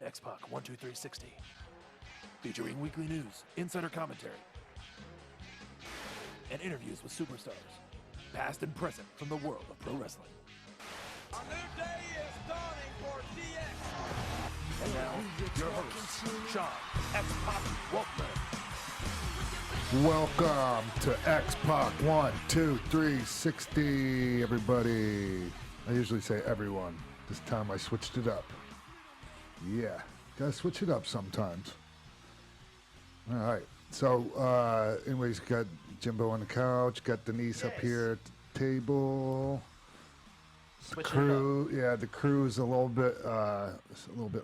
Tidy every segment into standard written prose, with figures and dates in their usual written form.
X-Pac 12360, featuring weekly news, insider commentary, and interviews with superstars, past and present from the world of pro wrestling. A new day is dawning for DX. And now, your host, Sean X-Pac Waltman. Welcome to X-Pac 12360, everybody. I usually say everyone. This time I switched it up. Yeah, gotta switch it up sometimes. All right. So, anyways, got Jimbo on the couch, got Denise up here at the table. The crew, yeah, the crew is a little bit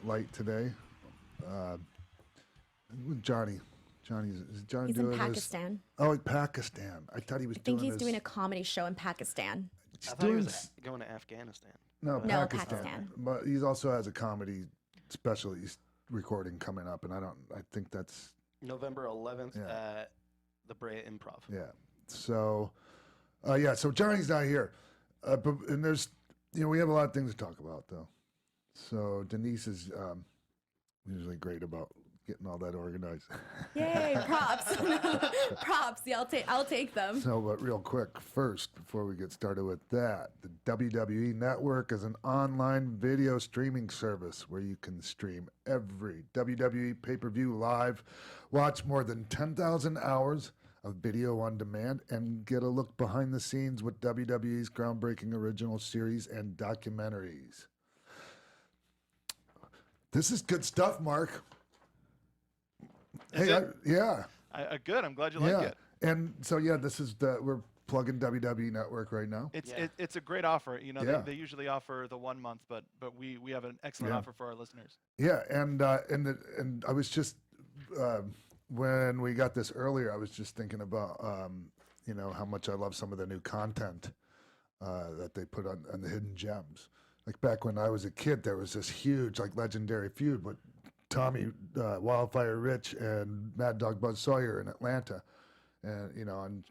light today. Johnny. Is Johnny He's doing in Pakistan. Oh, in Pakistan. I thought he was doing I think he's doing a comedy show in Pakistan. I thought he was going to Afghanistan. No, No, Pakistan. Pakistan. But he also has a comedy special he's recording coming up, and I think that's November 11th at the Brea Improv. Yeah. So, so Johnny's not here. And there's, we have a lot of things to talk about, though. So Denise is usually great about getting all that organized. Yay, props. Props. Yeah, I'll take them. So, but real quick, first, before we get started with that, the WWE Network is an online video streaming service where you can stream every WWE pay-per-view live, watch more than 10,000 hours of video on demand, and get a look behind the scenes with WWE's groundbreaking original series and documentaries. This is good stuff, Mark. Is Hey, it? Good. I'm glad you like it. And so, this is we're plugging WWE Network right now. It's a great offer. They usually offer the 1 month, but we have an excellent offer for our listeners. Yeah, and I was just when we got this earlier, I was just thinking about how much I love some of the new content that they put on the Hidden Gems. Like back when I was a kid, there was this huge legendary feud with Tommy Wildfire Rich and Mad Dog Buzz Sawyer in Atlanta, and on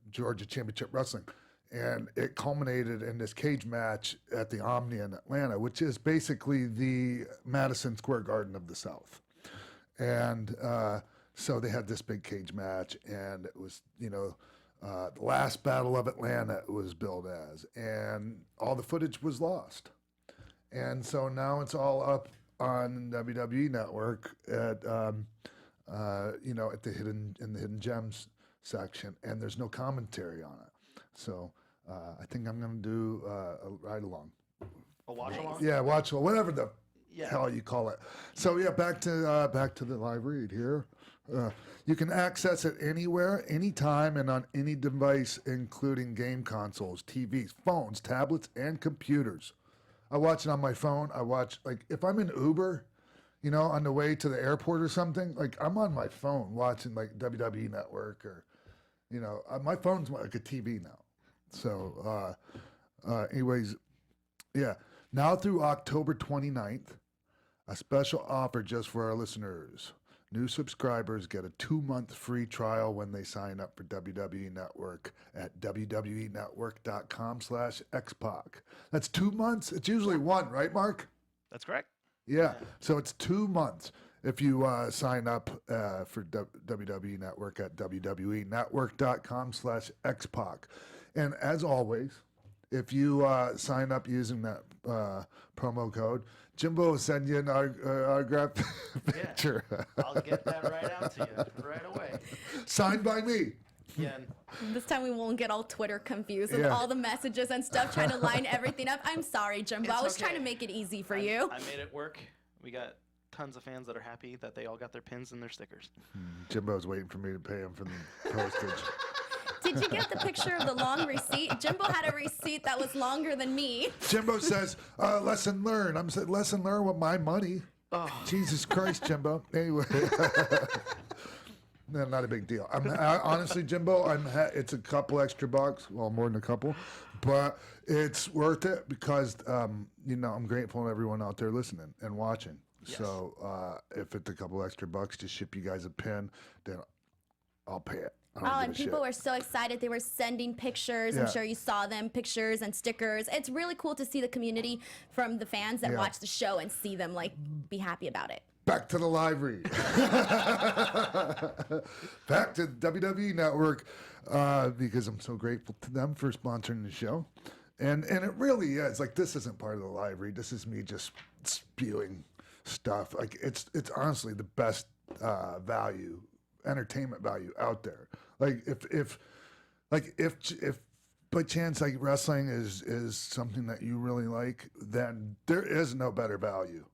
Georgia Championship Wrestling, and it culminated in this cage match at the Omni in Atlanta, which is basically the Madison Square Garden of the South, and so they had this big cage match, and it was the last Battle of Atlanta it was billed as, and all the footage was lost, and so now it's all up on WWE Network at at the Hidden Gems section, and there's no commentary on it. So I think I'm gonna do a ride along. A watch along? Yeah, watch along, whatever the hell you call it. So back to the live read here. You can access it anywhere, anytime, and on any device, including game consoles, TVs, phones, tablets, and computers. I watch it on my phone. I watch, if I'm in Uber, on the way to the airport or something, I'm on my phone watching, WWE Network or, my phone's like a TV now. So, anyways, now through October 29th, a special offer just for our listeners. New subscribers get a 2-month free trial when they sign up for WWE Network at wwenetwork.com/xpac. That's 2 months. It's usually one, right, Mark? That's correct. Yeah. So it's 2 months if you sign up for WWE Network at wwenetwork.com/xpac. And as always, if you sign up using that promo code, Jimbo will send you an autograph picture. I'll get that right out to you right away. Signed by me. Yeah. This time we won't get all Twitter confused with all the messages and stuff trying to line everything up. I'm sorry, Jimbo. I was trying to make it easy for you. I made it work. We got tons of fans that are happy that they all got their pins and their stickers. Jimbo's waiting for me to pay him for the postage. Did you get the picture of the long receipt? Jimbo had a receipt that was longer than me. Jimbo says, lesson learned. I'm saying, lesson learned with my money. Oh. Jesus Christ, Jimbo. Anyway. No, not a big deal. Honestly, Jimbo, it's a couple extra bucks. Well, more than a couple. But it's worth it because, I'm grateful to everyone out there listening and watching. Yes. So if it's a couple extra bucks to ship you guys a pin, then I'll pay it. And people were so excited. They were sending pictures. I'm sure you saw them, pictures and stickers. It's really cool to see the community from the fans that watch the show and see them like be happy about it. Back to the library. Back to WWE Network, because I'm so grateful to them for sponsoring the show. And it really is. Like, this isn't part of the library. This is me just spewing stuff. Like, it's honestly the best value, entertainment value out there. Like, if by chance, like, wrestling is something that you really like, then there is no better value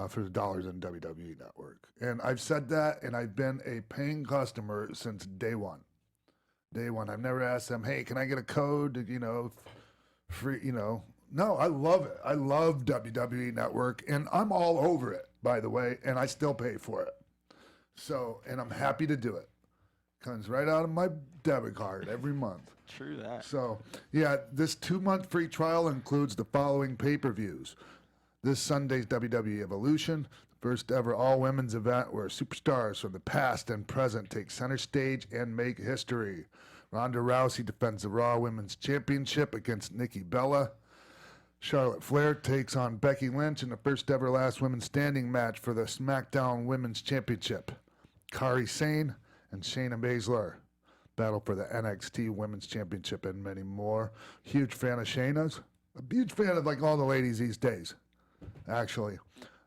for the dollars in WWE Network. And I've said that, and I've been a paying customer since day one. Day one. I've never asked them, hey, can I get a code, free, No, I love it. I love WWE Network, and I'm all over it, by the way, and I still pay for it. So, and I'm happy to do it. Comes right out of my debit card every month. True that. So, yeah, this 2-month free trial includes the following pay-per-views. This Sunday's WWE Evolution, the first ever all-women's event where superstars from the past and present take center stage and make history. Ronda Rousey defends the Raw Women's Championship against Nikki Bella. Charlotte Flair takes on Becky Lynch in the first ever last women's standing match for the SmackDown Women's Championship. Kairi Sane and Shayna Baszler battle for the NXT Women's Championship and many more. Huge fan of Shayna's. A huge fan of like all the ladies these days, actually.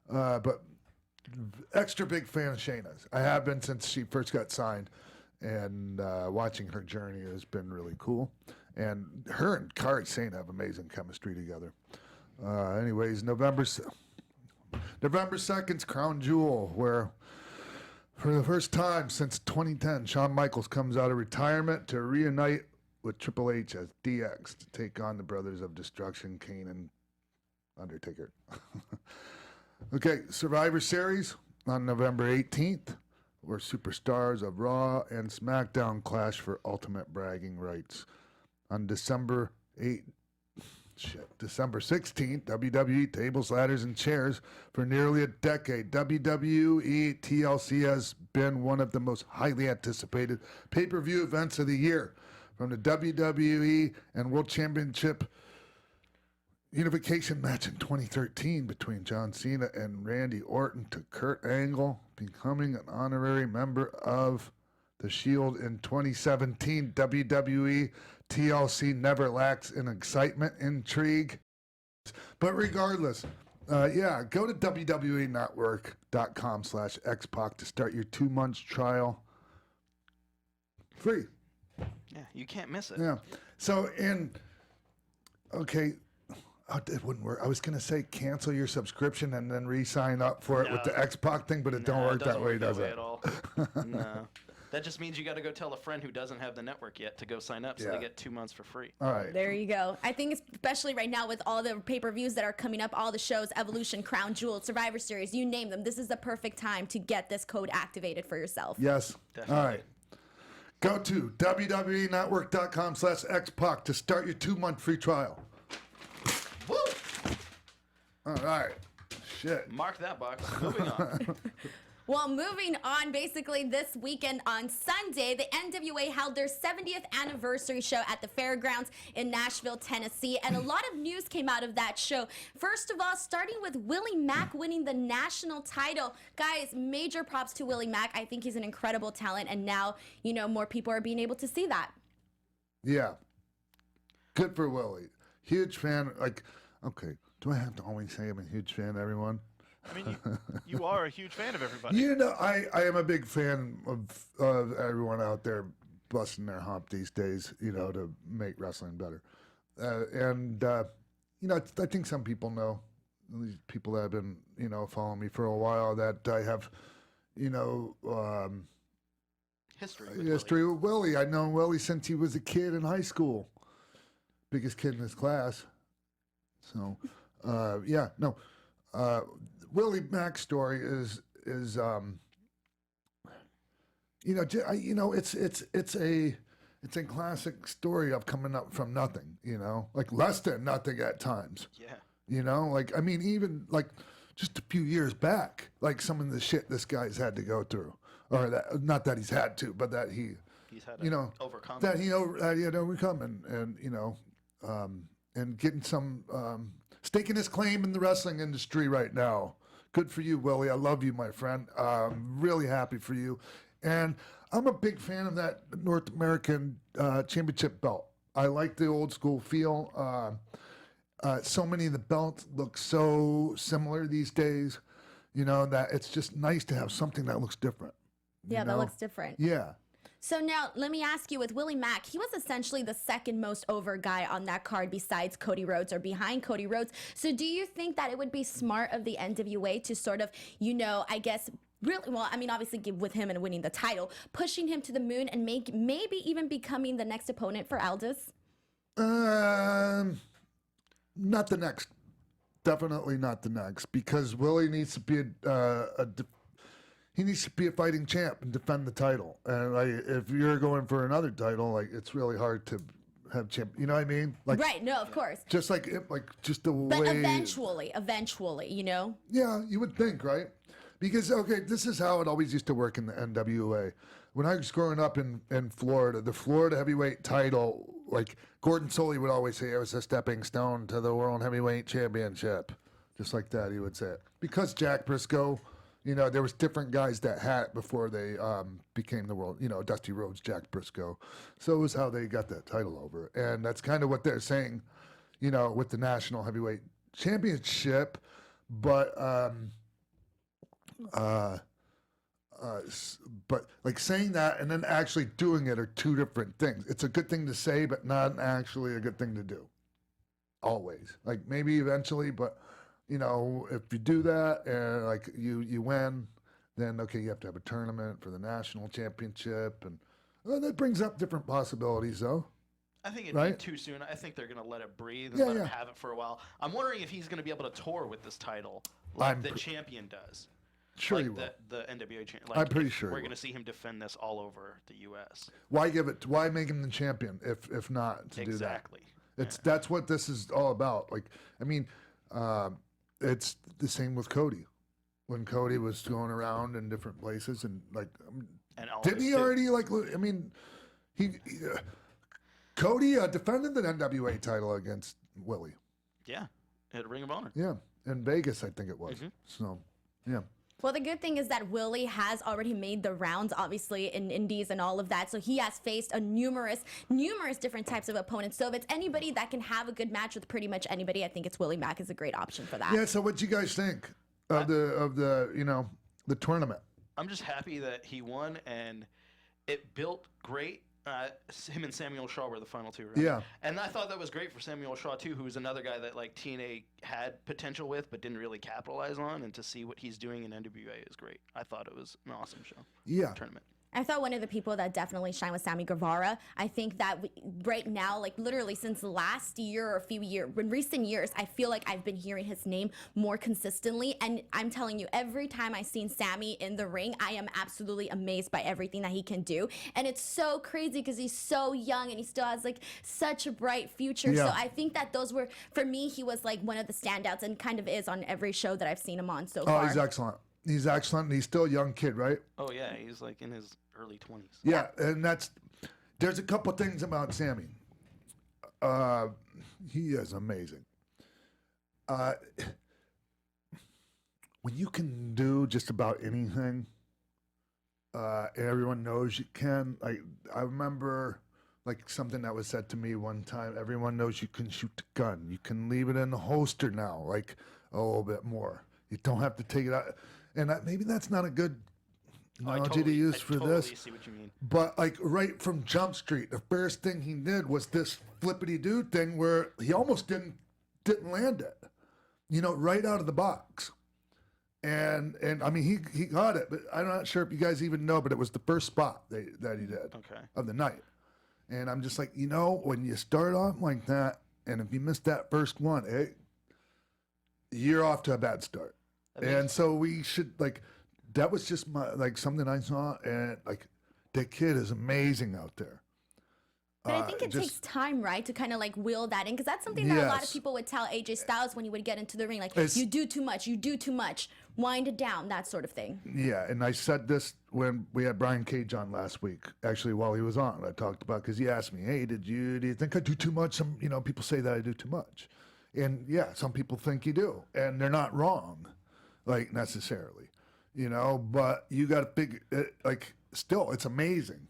But extra big fan of Shayna's. I have been since she first got signed, and watching her journey has been really cool. And her and Kairi Sane have amazing chemistry together. Anyways, November 2nd's Crown Jewel, where for the first time since 2010, Shawn Michaels comes out of retirement to reunite with Triple H as DX to take on the Brothers of Destruction, Kane and Undertaker. Okay, Survivor Series on November 18th, where superstars of Raw and SmackDown clash for ultimate bragging rights. On December 16th, WWE Tables, Ladders, and Chairs. For nearly a decade, WWE TLC has been one of the most highly anticipated pay-per-view events of the year. From the WWE and World Championship Unification match in 2013 between John Cena and Randy Orton to Kurt Angle becoming an honorary member of the Shield in 2017, WWE TLC never lacks in excitement, intrigue. But regardless, go to WWENetwork.com/X-Pac to start your 2-month trial. Free. Yeah, you can't miss it. Yeah. So, it wouldn't work. I was going to say cancel your subscription and then re-sign up for it with the X-Pac thing, but it don't work that way, does it? At all. No. That just means you got to go tell a friend who doesn't have the network yet to go sign up so they get 2 months for free. All right. There you go. I think especially right now with all the pay-per-views that are coming up, all the shows, Evolution, Crown Jewel, Survivor Series, you name them, this is the perfect time to get this code activated for yourself. Yes. Definitely. All right. Go to WWENetwork.com/X-Pac to start your 2-month free trial. Woo! All right. Shit. Mark that box. Moving on. Well, moving on, basically this weekend on Sunday, the NWA held their 70th anniversary show at the Fairgrounds in Nashville, Tennessee, and a lot of news came out of that show. First of all, starting with Willie Mack winning the national title. Guys, major props to Willie Mack. I think he's an incredible talent, and now, more people are being able to see that. Yeah. Good for Willie. Huge fan. Okay, do I have to always say I'm a huge fan, everyone? I mean, you are a huge fan of everybody. I am a big fan of everyone out there busting their hump these days, to make wrestling better. I think some people know, these people that have been, following me for a while, that I have, history with Willie. I've known Willie since he was a kid in high school. Biggest kid in his class. So, Willie Mack's story is it's a classic story of coming up from nothing, like less than nothing at times. Yeah. Even just a few years back, like some of the shit this guy's had to go through, or that, not that he's had to, but that he he's had you know, overcome that he had overcome, and getting some staking his claim in the wrestling industry right now. Good for you, Willie. I love you, my friend. Really happy for you. And I'm a big fan of that North American championship belt. I like the old school feel. So many of the belts look so similar these days, that it's just nice to have something that looks different. Yeah, that looks different. Yeah. So now, let me ask you, with Willie Mack, he was essentially the second most over guy on that card besides Cody Rhodes, or behind Cody Rhodes. So do you think that it would be smart of the NWA to sort of, I guess, really, well, I mean, obviously with him and winning the title, pushing him to the moon and maybe even becoming the next opponent for Aldous? Not the next. Definitely not the next, because Willie needs to be he needs to be a fighting champ and defend the title. And if you're going for another title, it's really hard to have champ. You know what I mean? Right. No, of course. Just just the way. But eventually, Yeah, you would think, right? Because this is how it always used to work in the NWA. When I was growing up in Florida, the Florida heavyweight title, Gordon Solie would always say, it was a stepping stone to the World Heavyweight Championship. Just like that, he would say it. Because Jack Briscoe, there was different guys that had it before they became the world, Dusty Rhodes, Jack Briscoe. So it was how they got that title over. And that's kind of what they're saying, with the National Heavyweight Championship. But saying that and then actually doing it are two different things. It's a good thing to say, but not actually a good thing to do. Always. Maybe eventually, but if you do that and you win, then you have to have a tournament for the national championship, and that brings up different possibilities, though. I think it'd be too soon. I think they're going to let it breathe and let him have it for a while. I'm wondering if he's going to be able to tour with this title like the champion does. Sure, he will. The NWA champion. I'm pretty sure we're going to see him defend this all over the U.S. Why make him the champion if not to do that? Exactly. That's what this is all about. It's the same with Cody. When Cody was going around in different places and didn't he already Cody defended the NWA title against Willie. Yeah, at Ring of Honor. Yeah, in Vegas, I think it was. So, yeah. Well, the good thing is that Willie has already made the rounds, obviously, in indies and all of that. So he has faced numerous different types of opponents. So if it's anybody that can have a good match with pretty much anybody, I think it's Willie Mack is a great option for that. Yeah. So what do you guys think of the tournament? I'm just happy that he won, and it built great. Him and Samuel Shaw were the final two, right? Yeah. And I thought that was great for Samuel Shaw, too, who was another guy that TNA had potential with but didn't really capitalize on. And to see what he's doing in NWA is great. I thought it was an awesome show. Yeah. Tournament. I thought one of the people that definitely shine was Sammy Guevara. I think that right now, literally since last year or in recent years, I feel like I've been hearing his name more consistently. And I'm telling you, every time I've seen Sammy in the ring, I am absolutely amazed by everything that he can do. And it's so crazy because he's so young and he still has such a bright future. Yeah. So I think that those were, for me, he was one of the standouts and kind of is on every show that I've seen him on so far. Oh, he's excellent. He's excellent. And he's still a young kid, right? Oh, yeah. He's in his early 20s. Yeah, and there's a couple things about Sammy. He is amazing. When you can do just about anything, and everyone knows you can. I remember something that was said to me one time. Everyone knows you can shoot the gun. You can leave it in the holster now, a little bit more. You don't have to take it out. And maybe that's not a good analogy to use for this. See what you mean. But right from Jump Street, the first thing he did was this flippity-doo thing where he almost didn't land it, right out of the box. And I mean, he got it, but I'm not sure if you guys even know, but it was the first spot that he did of the night. And I'm just when you start off like that, and if you miss that first one, you're off to a bad start. And so we should that was just my something I saw, and the kid is amazing out there. But I think it takes time, right, to kind of like wheel that in, because that's something that a lot of people would tell AJ Styles when he would get into the ring, like, you do too much, wind it down, that sort of thing. Yeah, and I said this when we had Brian Cage on last week, actually while he was on. I talked about, because he asked me, hey, do you think I do too much? Some, people say that I do too much. And yeah, some people think you do, and they're not wrong, like, necessarily, but you got to figure it, like, still, it's amazing,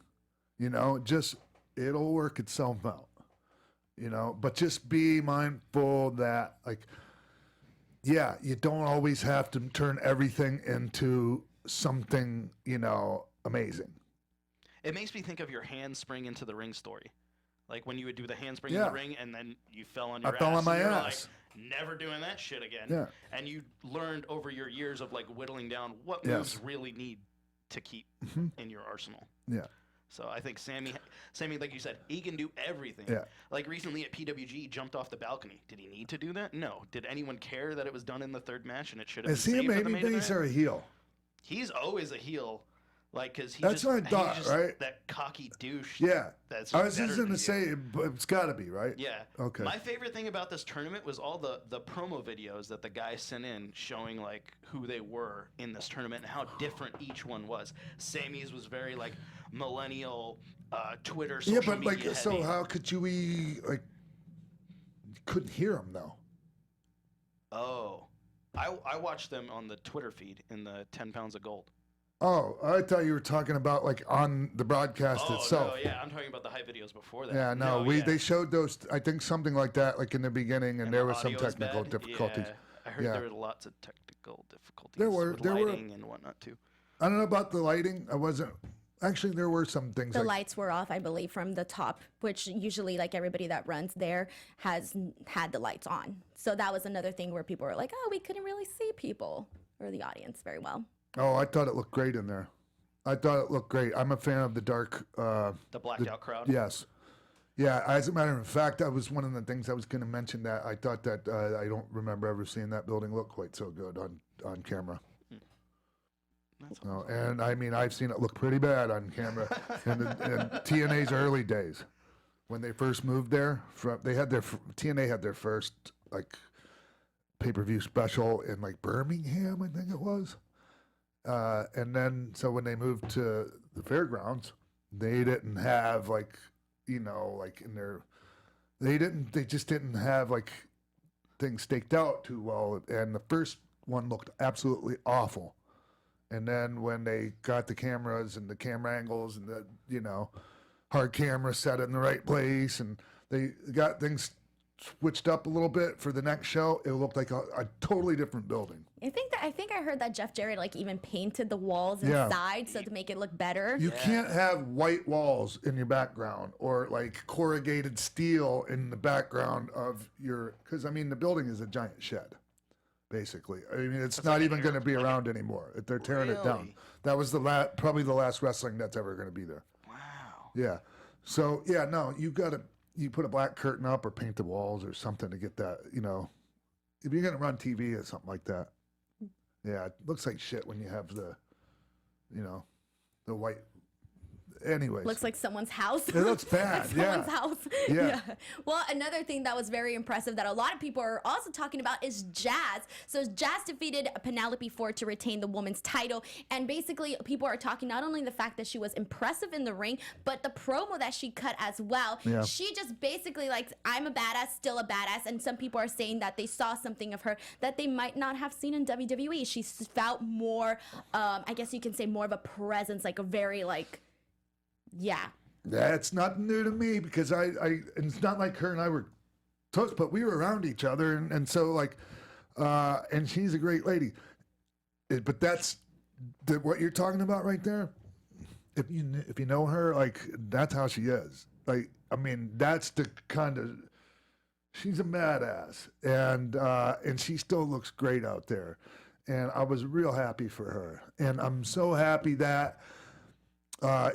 just, it'll work itself out, but just be mindful that, like, yeah, you don't always have to turn everything into something, amazing. It makes me think of your handspring into the ring story. Like when you would do the handspring in the ring and then you fell on your ass. I fell on my and you were ass. Like, never doing that shit again. Yeah. And you learned over your years of like whittling down what moves really need to keep in your arsenal. Yeah. So I think Sammy, like you said, he can do everything. Yeah. Like recently at PWG, he jumped off the balcony. Did he need to do that? No. Did anyone care that it was done in the third match and it should have been Is he a saved for the main babyface event? or a heel? He's always a heel. Like, because That's what I thought, he's just right? that cocky douche. Yeah. That's I was better just going than to you. say, but it's got to be, right? Yeah. Okay. My favorite thing about this tournament was all the promo videos that the guys sent in showing, like, who they were in this tournament and how different each one was. Sammy's was very, like, millennial, Twitter, social Yeah, but, like, media so heavy. how could you you couldn't hear him, though. Oh. I watched them on the Twitter feed in the 10 Pounds of Gold. Oh, I thought you were talking about, like, on the broadcast itself. Oh, no, yeah, I'm talking about the hype videos before that. Yeah, no, they showed those, I think something like that, like in the beginning, and there the was some audio was technical bad? difficulties. Yeah, I heard there were lots of technical difficulties There were lighting and whatnot, too. I don't know about the lighting. Actually, there were some things. The lights were off, I believe, from the top, which usually, like, everybody that runs there has had the lights on. So that was another thing where people were like, oh, we couldn't really see people or the audience very well. Oh, I thought it looked great in there. I thought it looked great. I'm a fan of the dark. The blacked out crowd? Yes. Yeah, as a matter of fact, that was one of the things I was going to mention, that I thought that I don't remember ever seeing that building look quite so good on camera. No, and I mean, I've seen it look pretty bad on camera in TNA's early days when they first moved there. TNA had their first like pay-per-view special in like Birmingham, I think it was. And then so when they moved to the fairgrounds, they didn't have like they just didn't have like things staked out too well, and the first one looked absolutely awful. And then when they got the cameras and the camera angles and the, hard camera set in the right place, and they got things switched up a little bit for the next show, it looked like a totally different building. I think I heard that Jeff Jarrett like even painted the walls inside so to make it look better. You can't have white walls in your background or like corrugated steel in the background of because I mean the building is a giant shed. Basically, I mean, it's not even going to be around anymore. They're tearing it down. That was probably the last wrestling that's ever going to be there. Wow. Yeah. So yeah, no, you put a black curtain up or paint the walls or something to get that. If you're going to run TV or something like that, yeah, it looks like shit when you have the white. Anyways. Looks like someone's house. It looks bad. Someone's house. Yeah. Well, another thing that was very impressive that a lot of people are also talking about is Jazz. So Jazz defeated Penelope Ford to retain the women's title. And basically, people are talking not only the fact that she was impressive in the ring, but the promo that she cut as well. Yeah. She just basically like, I'm a badass, still a badass. And some people are saying that they saw something of her that they might not have seen in WWE. She felt more, I guess you can say more of a presence, like a very like, yeah. That's nothing new to me because and it's not like her and I were close, but we were around each other. And so like, and she's a great lady. But that's what you're talking about right there. If you know her, like that's how she is. Like, I mean, that's the kind of, she's a badass and she still looks great out there. And I was real happy for her. And I'm so happy that,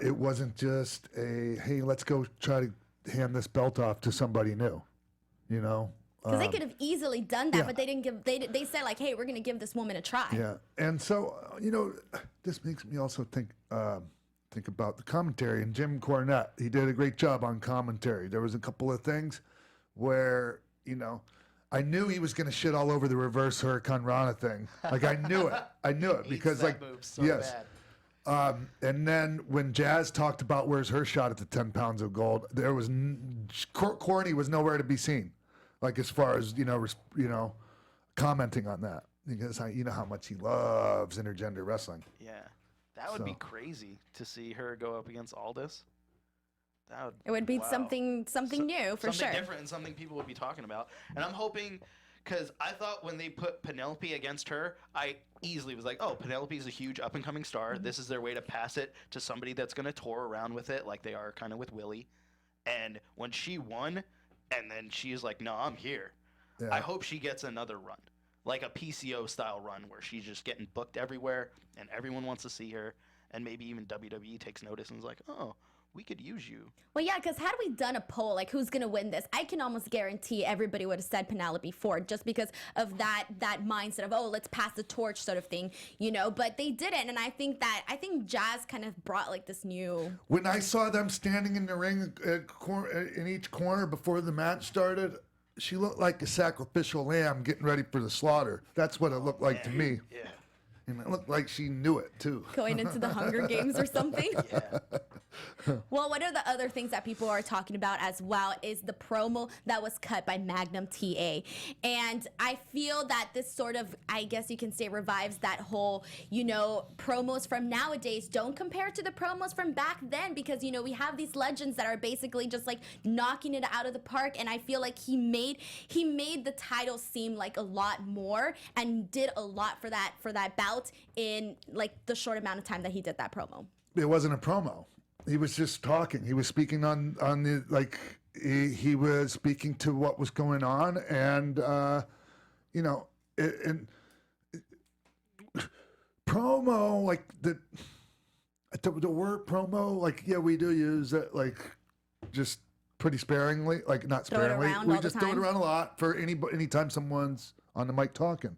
it wasn't just hey, let's go try to hand this belt off to somebody new, Because they could have easily done that, but they didn't give. They said like, hey, we're gonna give this woman a try. Yeah, and so this makes me also think think about the commentary. And Jim Cornette, he did a great job on commentary. There was a couple of things where, you know, I knew he was going to shit all over the reverse Hurricane Rana thing. Like, I knew it. I knew it because, like, move so yes. bad. And then when Jazz talked about where's her shot at the 10 pounds of gold, there was Corny was nowhere to be seen. Like, as far as, you know, commenting on that, because you know how much he loves intergender wrestling. Yeah, that would be crazy to see her go up against Aldis. It would be something new for sure. Something different and something people would be talking about. And I'm hoping, because I thought when they put Penelope against her, I easily was like, oh, Penelope's a huge up-and-coming star. Mm-hmm. This is their way to pass it to somebody that's going to tour around with it like they are kind of with Willie. And when she won, and then she's like, no, I'm here. Yeah. I hope she gets another run, like a PCO-style run where she's just getting booked everywhere and everyone wants to see her. And maybe even WWE takes notice and is like, oh, we could use you. Well, yeah, because had we done a poll, like who's going to win this, I can almost guarantee everybody would have said Penelope Ford just because of that mindset of, oh, let's pass the torch sort of thing, you know, but they didn't. And I think Jazz kind of brought like this new. When I saw them standing in the ring in each corner before the match started, she looked like a sacrificial lamb getting ready for the slaughter. That's what it looked like to me. Yeah. And it looked like she knew it, too. Going into the Hunger Games or something? Yeah. Well, one of the other things that people are talking about as well is the promo that was cut by Magnum TA. And I feel that this sort of, I guess you can say, revives that whole, you know, promos from nowadays don't compare to the promos from back then because, you know, we have these legends that are basically just like knocking it out of the park. And I feel like he made the title seem like a lot more and did a lot for that bout in like the short amount of time that he did that promo. It wasn't a promo. He was just talking. He was speaking on the, like, he was speaking to what was going on, and you know, promo, like the word promo, like, yeah, we do use it, like, just pretty sparingly, like, not sparingly. We just throw it around a lot for anytime someone's on the mic talking,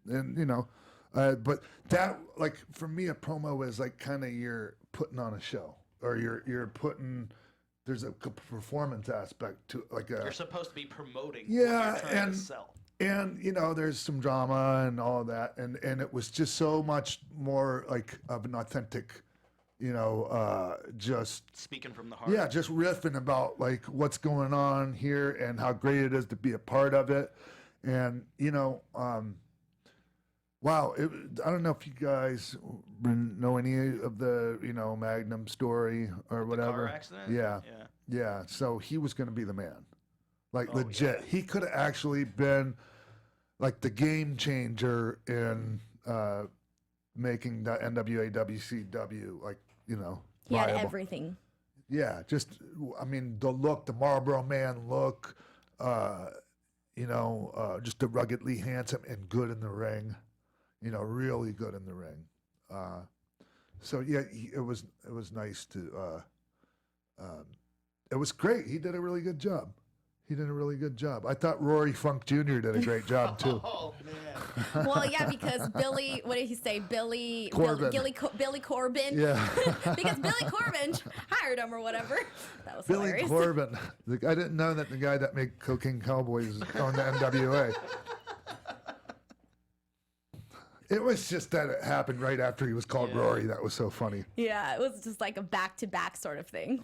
and you know. But that, like, for me, a promo is like kind of you're putting on a show, or you're putting. There's a performance aspect to, like, you're supposed to be promoting. Yeah, what you're trying to sell. And you know, there's some drama and all that, and it was just so much more like of an authentic, you know, just speaking from the heart. Yeah, just riffing about like what's going on here and how great it is to be a part of it, and you know. Wow, I don't know if you guys know any of the, you know, Magnum story or whatever. The car accident? Yeah. So he was going to be the man, like legit. Yeah. He could have actually been like the game changer in making the NWA WCW, like, you know. He had everything. Yeah, just, I mean, the look, the Marlboro Man look, you know, just the ruggedly handsome and good in the ring. You know, really good in the ring. So yeah, it was nice to. It was great. He did a really good job. I thought Rory Funk Jr. did a great job too. Oh man. Well, yeah, because Billy, what did he say? Billy Corbin. Yeah. Because Billy Corbin hired him or whatever. That was Billy hilarious. Corbin. I didn't know that the guy that made Cocaine Cowboys on the NWA. It was just that it happened right after he was called Rory. That was so funny. Yeah, it was just like a back-to-back sort of thing.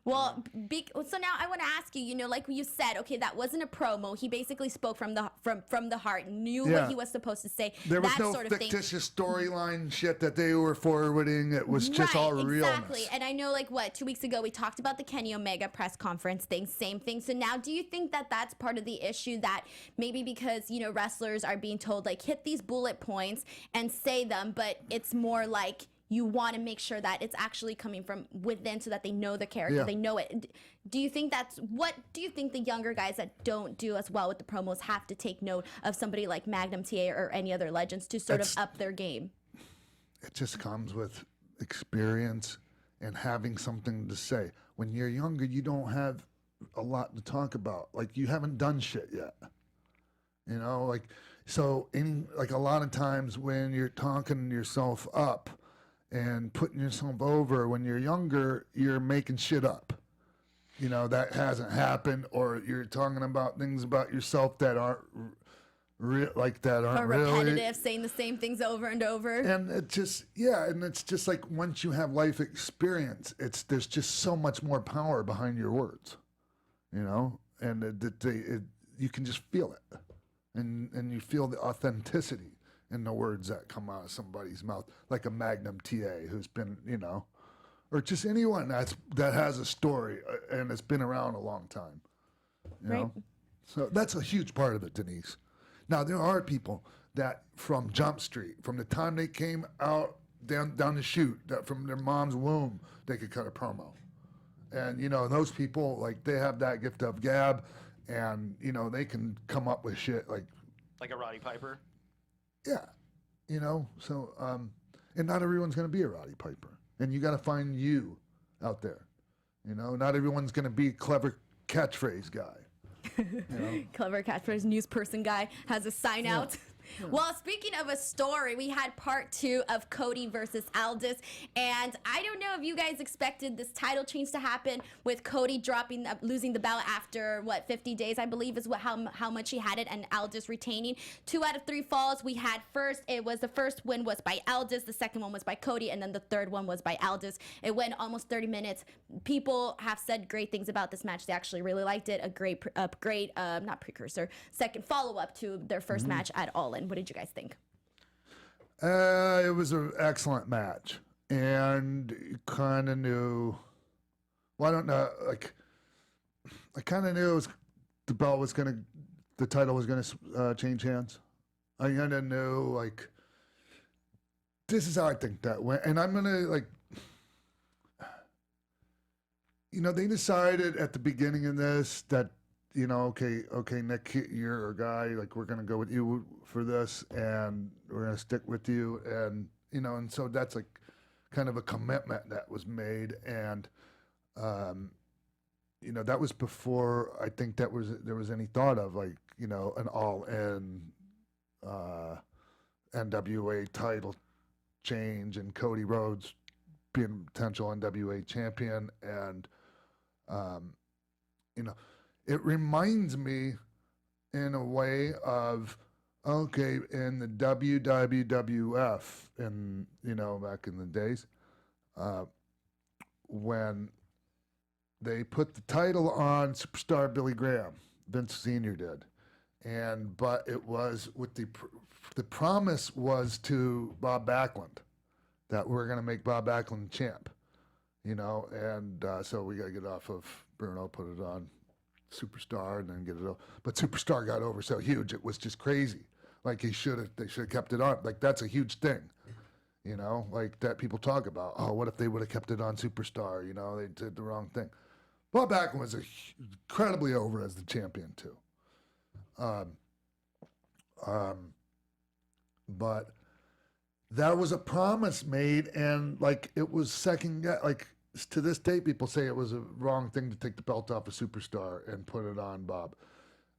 Well, so now I want to ask you, you know, like you said, okay, that wasn't a promo. He basically spoke from the heart, knew what he was supposed to say. There was that no sort of fictitious storyline shit that they were forwarding. It was just all realness. Exactly. And I know, like, 2 weeks ago we talked about the Kenny Omega press conference thing, same thing. So now do you think that that's part of the issue, that maybe because, you know, wrestlers are being told, like, hit these bullet points and say them, but it's more like you want to make sure that it's actually coming from within so that they know the character, they know it. Do you think what do you think the younger guys that don't do as well with the promos have to take note of somebody like Magnum TA or any other legends to sort of up their game? It just comes with experience and having something to say. When you're younger, you don't have a lot to talk about. Like, you haven't done shit yet. You know, like, so a lot of times when you're talking yourself up, and putting yourself over. When you're younger, you're making shit up. You know, that hasn't happened, or you're talking about things about yourself that aren't real, like that aren't Or really repetitive, saying the same things over and over. And it just, and it's just like once you have life experience, there's just so much more power behind your words, you know, and you can just feel it, and you feel the authenticity in the words that come out of somebody's mouth, like a Magnum TA who's been, you know, or just anyone that has a story and has been around a long time, you know. So that's a huge part of it, Denise. Now, there are people that from Jump Street, from the time they came out down the chute, that from their mom's womb, they could cut a promo. And, you know, those people, like, they have that gift of gab, and, you know, they can come up with shit like a Roddy Piper? Yeah. You know, so, and not everyone's going to be a Roddy Piper. And you got to find you out there. You know, not everyone's going to be a clever catchphrase guy. You know? Clever catchphrase news person guy has a sign out. Well, speaking of a story, we had part 2 of Cody versus Aldis, and I don't know if you guys expected this title change to happen with Cody losing the belt after 50 days, I believe is how much he had it, and Aldis retaining. 2 out of 3 falls we had first. The first win was by Aldis, the second one was by Cody, and then the third one was by Aldis. It went almost 30 minutes. People have said great things about this match. They actually really liked it. A great not precursor, second follow-up to their first match at All In. What did you guys think? It was an excellent match, and you kind of knew. Well, I don't know. Like, I kind of knew the title was gonna change hands. I kind of knew, like, this is how I think that went, and I'm gonna, like, you know, they decided at the beginning of this that, you know, okay, Nick, you're a guy, like, we're going to go with you for this, and we're going to stick with you, and, you know, and so that's, like, kind of a commitment that was made, and, you know, that was before I think there was any thought of, like, you know, an all-in NWA title change, and Cody Rhodes being potential NWA champion, and, you know, it reminds me in a way of, okay, in the WWF, and, you know, back in the days, when they put the title on Superstar Billy Graham, Vince Sr. did, but it was with the promise was to Bob Backlund that we're going to make Bob Backlund champ, you know, and so we got to get off of Bruno, put it on Superstar, and then get it over. But Superstar got over so huge, it was just crazy. Like, they should have kept it on. Like, that's a huge thing, you know, like that people talk about. Oh, what if they would have kept it on Superstar? You know, they did the wrong thing. Bob Backlund was incredibly over as the champion too. But that was a promise made, and, like, it was like, to this day, people say it was a wrong thing to take the belt off a Superstar and put it on Bob.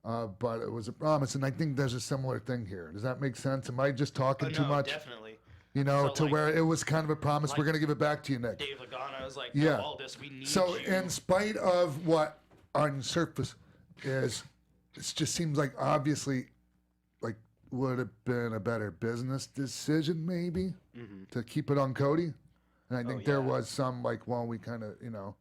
But it was a promise, and I think there's a similar thing here. Does that make sense? Am I just talking too much? Definitely. You know, So, to like, where it was kind of a promise, like we're going to give it back to you, Nick. Dave Lagana was like, Yeah. no, Aldis, we need So, you. in spite of what on surface is, it just seems like obviously, like, would have been a better business decision maybe to keep it on Cody. And I think there was some, like, well, we kind of, you know.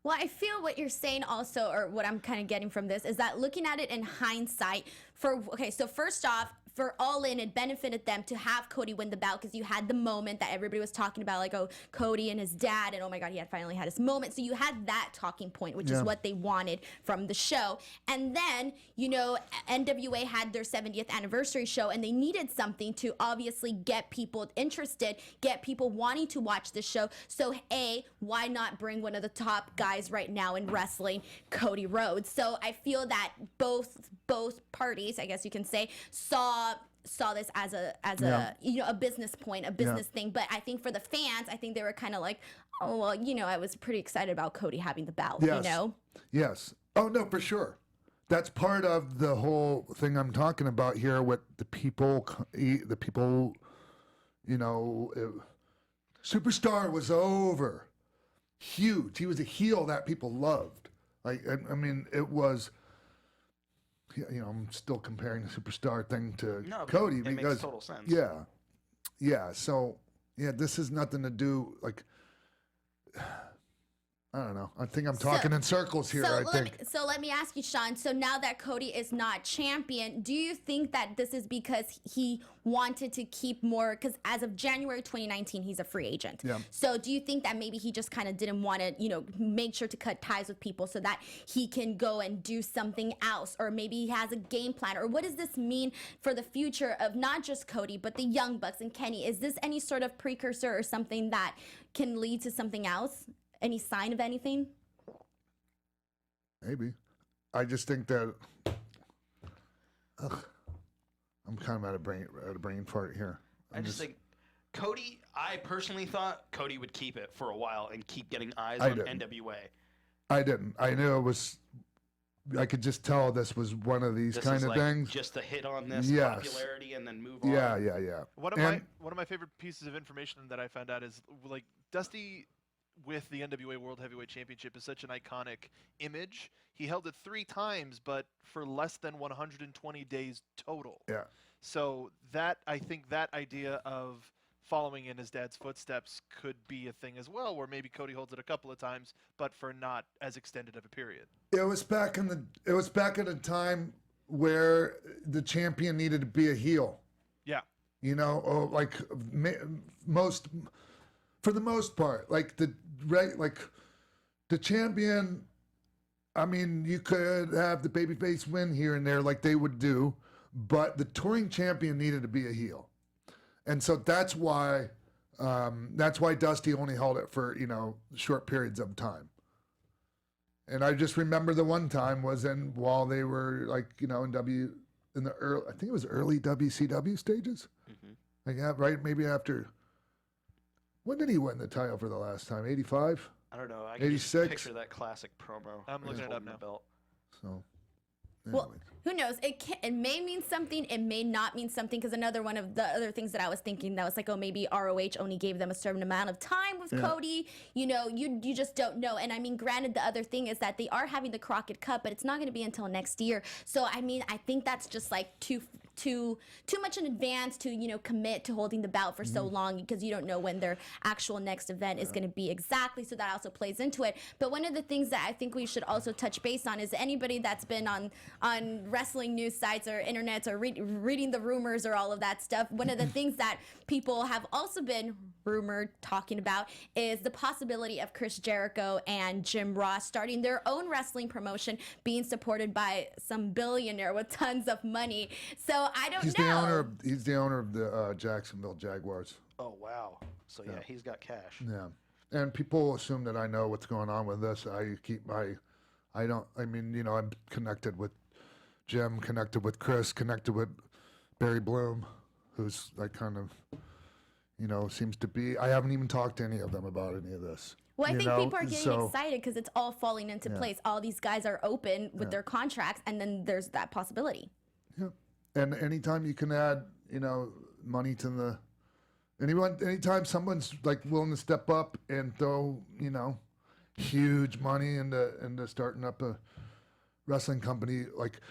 Well, I feel what you're saying also, or what I'm kind of getting from this, is that looking at it in hindsight, so first off, for All In, it benefited them to have Cody win the bout, because you had the moment that everybody was talking about, like, oh, Cody and his dad, and oh my God, he had finally had his moment. So you had that talking point, which is what they wanted from the show. And then, you know, NWA had their 70th anniversary show, and they needed something to obviously get people interested, get people wanting to watch the show. So, why not bring one of the top guys right now in wrestling, Cody Rhodes? So I feel that both parties, I guess you can say, saw this as a you know, a business point, a business thing. But I think for the fans, I think they were kind of like, oh, well, you know, I was pretty excited about Cody having the bout, you know? Yes. Oh, no, for sure. That's part of the whole thing I'm talking about here with the people, You know, Superstar was over. Huge. He was a heel that people loved. Like, I mean, it was, you know, I'm still comparing the Superstar thing to Cody it because makes total sense. Yeah. So, yeah, this has nothing to do, like, I don't know. I think I'm talking in circles here, I think. So let me ask you, Sean. So now that Cody is not champion, do you think that this is because he wanted to keep more, because as of January 2019, he's a free agent. Yeah. So do you think that maybe he just kind of didn't want to, you know, make sure to cut ties with people so that he can go and do something else? Or maybe he has a game plan? Or what does this mean for the future of not just Cody, but the Young Bucks and Kenny? Is this any sort of precursor or something that can lead to something else? Any sign of anything? Maybe. I just think that I'm kind of at a brain fart here. I just think Cody, I personally thought Cody would keep it for a while and keep getting eyes on NWA. I didn't. I knew it was, I could just tell this was one of these kind of things. Just to hit on this popularity and then move on. Yeah. One of my favorite pieces of information that I found out is, like, Dusty with the NWA World Heavyweight Championship is such an iconic image. He held it 3 times, but for less than 120 days total. Yeah. So that, I think that idea of following in his dad's footsteps could be a thing as well, where maybe Cody holds it a couple of times, but for not as extended of a period. It was back in a time where the champion needed to be a heel. Yeah. You know, like for the most part, like the champion, I mean, you could have the babyface win here and there like they would do, but the touring champion needed to be a heel. And so that's why Dusty only held it for, you know, short periods of time. And I just remember the one time was while they were, like, you know, in the early, I think it was early WCW stages. Mm-hmm. Like, yeah, right, maybe after. When did he win the title for the last time? 85? I don't know. I can just 86? picture that classic promo. I'm looking it up now. Belt. So, Well, who knows? It may mean something. It may not mean something. Because another one of the other things that I was thinking that was like, oh, maybe ROH only gave them a certain amount of time with Cody. You know, you just don't know. And I mean, granted, the other thing is that they are having the Crockett Cup, but it's not going to be until next year. So I mean, I think that's just like too much in advance to, you know, commit to holding the belt for so long, because you don't know when their actual next event is going to be exactly. So that also plays into it. But one of the things that I think we should also touch base on is anybody that's been on wrestling news sites or internets or reading the rumors or all of that stuff. One of the things that people have also been rumored talking about is the possibility of Chris Jericho and Jim Ross starting their own wrestling promotion, being supported by some billionaire with tons of money. So I don't know. He's the owner of the Jacksonville Jaguars. Oh, wow. So, yeah, he's got cash. Yeah. And people assume that I know what's going on with this. I mean, you know, I'm connected with Jim, connected with Chris, connected with Barry Bloom, who's like kind of, you know, seems to be. I haven't even talked to any of them about any of this. Well, I think people are getting excited because it's all falling into place. All these guys are open with their contracts, and then there's that possibility. Yeah. And anytime you can add, you know, money to anytime someone's like willing to step up and throw, you know, huge money into starting up a wrestling company, like,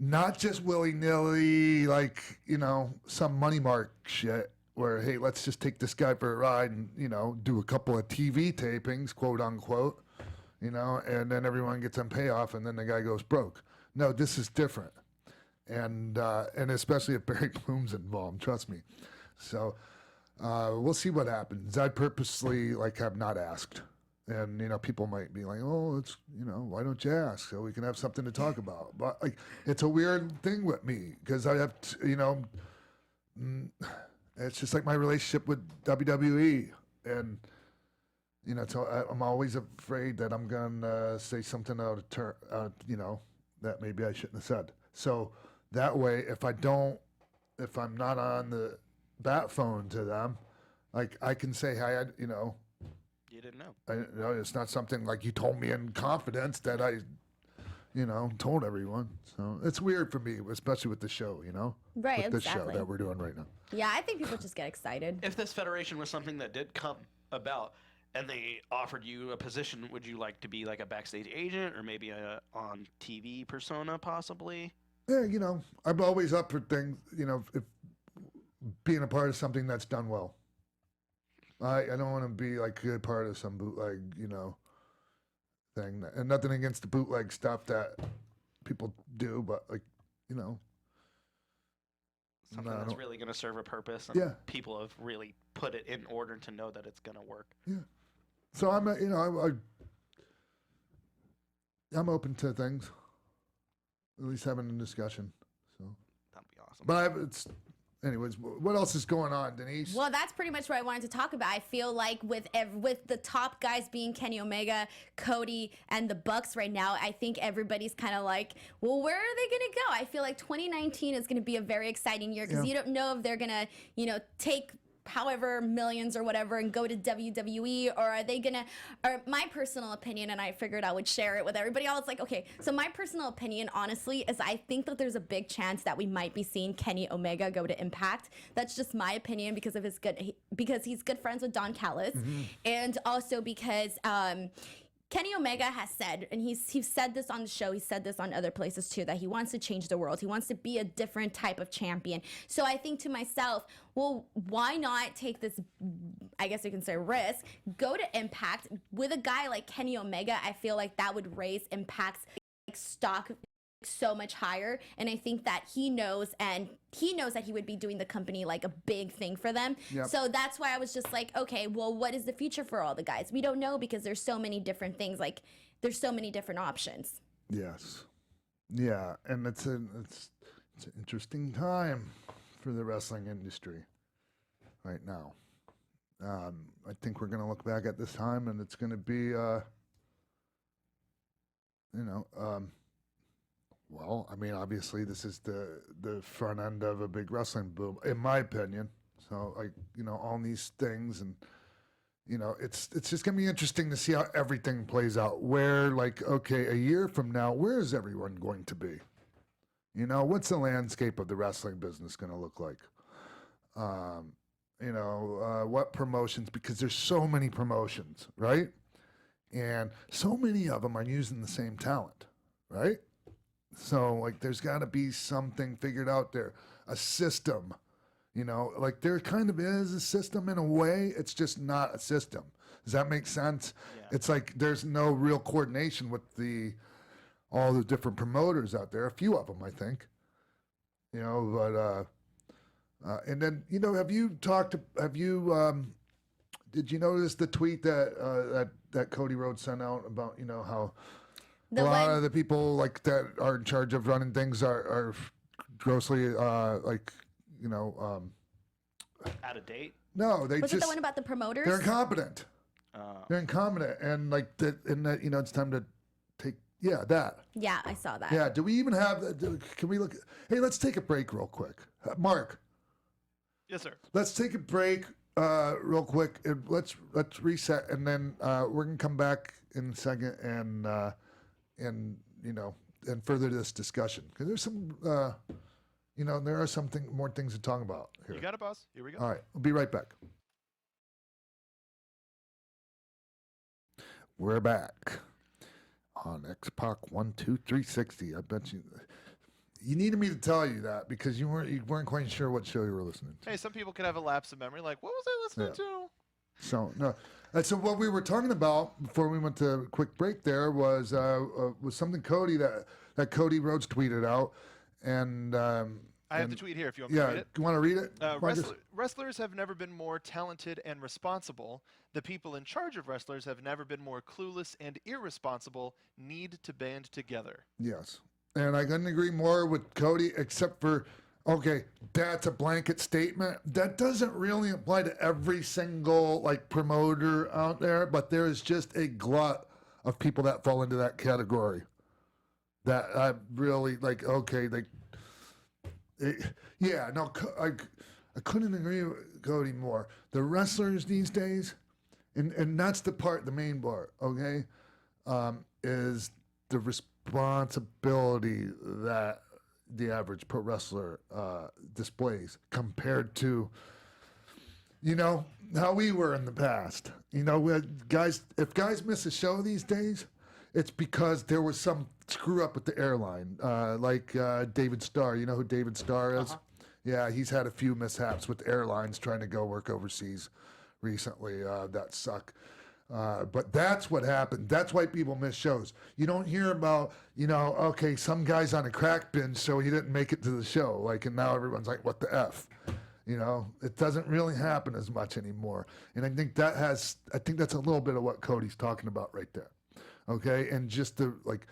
not just willy-nilly, like, you know, some money mark shit where, hey, let's just take this guy for a ride and, you know, do a couple of TV tapings, quote unquote, you know, and then everyone gets some payoff and then the guy goes broke. No, this is different. And especially if Barry Bloom's involved, trust me. So we'll see what happens. I purposely, like, have not asked. And, you know, people might be like, oh, it's, you know, why don't you ask so we can have something to talk about? But, like, it's a weird thing with me because I have, you know, it's just like my relationship with WWE. And, you know, so I'm always afraid that I'm going to say something out of turn, you know, that maybe I shouldn't have said. So that way, if I'm not on the bat phone to them, like, I can say, hi, you know, You didn't know. you know, it's not something like you told me in confidence that I, told everyone. So it's weird for me, especially with the show, Right, with this show exactly. that we're doing right now. Yeah, I think people just get excited. If this federation was something that did come about and they offered you a position, would you like to be like a backstage agent or maybe a on TV persona possibly? Yeah, I'm always up for things, if being a part of something that's done well. I don't want to be like a part of some bootleg, thing. And nothing against the bootleg stuff that people do, but Something no, I that's don't- really going to serve a purpose and Yeah. people have really put it in order to know that it's going to work. Yeah. So I'm open to things. At least having a discussion. So, That'd be awesome. but anyways, what else is going on, Denise? Well, that's pretty much what I wanted to talk about. I feel like with the top guys being Kenny Omega, Cody, and the Bucks right now, I think everybody's kind of like, well, where are they going to go? I feel like 2019 is going to be a very exciting year because you don't know if they're going to, take however millions or whatever and go to WWE, or are they gonna, or my personal opinion, and I figured I would share it with everybody else, like, okay, so my personal opinion honestly is I think that there's a big chance that we might be seeing Kenny Omega go to Impact. That's just my opinion because of because he's good friends with Don Callis, and also because Kenny Omega has said, and he's said this on the show, he's said this on other places too, that he wants to change the world. He wants to be a different type of champion. So I think to myself, well, why not take this, I guess you can say, risk, go to Impact with a guy like Kenny Omega? I feel like that would raise Impact's stock so much higher, and I think that he knows that he would be doing the company like a big thing for them. Yep. So that's why I was just like, okay, well, what is the future for all the guys? We don't know because there's so many different things, like there's so many different options. Yes. Yeah, and it's an interesting time for the wrestling industry right now. I think we're going to look back at this time and it's going to be well, I mean, obviously, this is the front end of a big wrestling boom, in my opinion. So, all these things, and it's just gonna be interesting to see how everything plays out. Where, okay, a year from now, where is everyone going to be? What's the landscape of the wrestling business gonna look like? What promotions? Because there's so many promotions, right? And so many of them are using the same talent, right? So, there's got to be something figured out there, a system, there kind of is a system in a way. It's just not a system. Does that make sense? Yeah. It's like there's no real coordination with all the different promoters out there. A few of them, I think. And then, did you notice the tweet that Cody Rhodes sent out about, how a lot of the people that are in charge of running things are grossly Out of date? no, they Was just it the one about the promoters? they're incompetent. They're incompetent, and it's time to take that. Yeah, I saw that. Yeah, do we even have? Can we look? Hey, let's take a break real quick, Mark. Yes, sir. Let's take a break real quick, and let's reset, and then we're gonna come back in a second and further this discussion because there's some there are more things to talk about here. You got it, boss. Here we go. All right, we'll be right back. We're back on X-Pac 12360. I bet you needed me to tell you that because you weren't quite sure what show you were listening to. Hey, some people could have a lapse of memory. Like, what was I listening to? So no. And so what we were talking about before we went to a quick break there was something Cody that Cody Rhodes tweeted out, and I have the tweet here if you want me to read it. You want to read it? Wrestlers have never been more talented and responsible. The people in charge of wrestlers have never been more clueless and irresponsible. Need to band together. Yes, and I couldn't agree more with Cody, except for. Okay, that's a blanket statement. That doesn't really apply to every single promoter out there, but there is just a glut of people that fall into that category. That I really okay, I couldn't agree with Cody more. The wrestlers these days, and that's the main part, okay, is responsibility that the average pro wrestler displays compared to, you know, how we were in the past. You know, if guys miss a show these days, it's because there was some screw up with the airline, like David Starr. You know who David Starr is? Yeah, he's had a few mishaps with airlines trying to go work overseas recently that suck. But that's what happened. That's why people miss shows. You don't hear about, you know, okay, some guy's on a crack binge, so he didn't make it to the show. Like, and now everyone's like, what the F? You know, it doesn't really happen as much anymore. And I think that's a little bit of what Cody's talking about right there. Okay. And just the, like,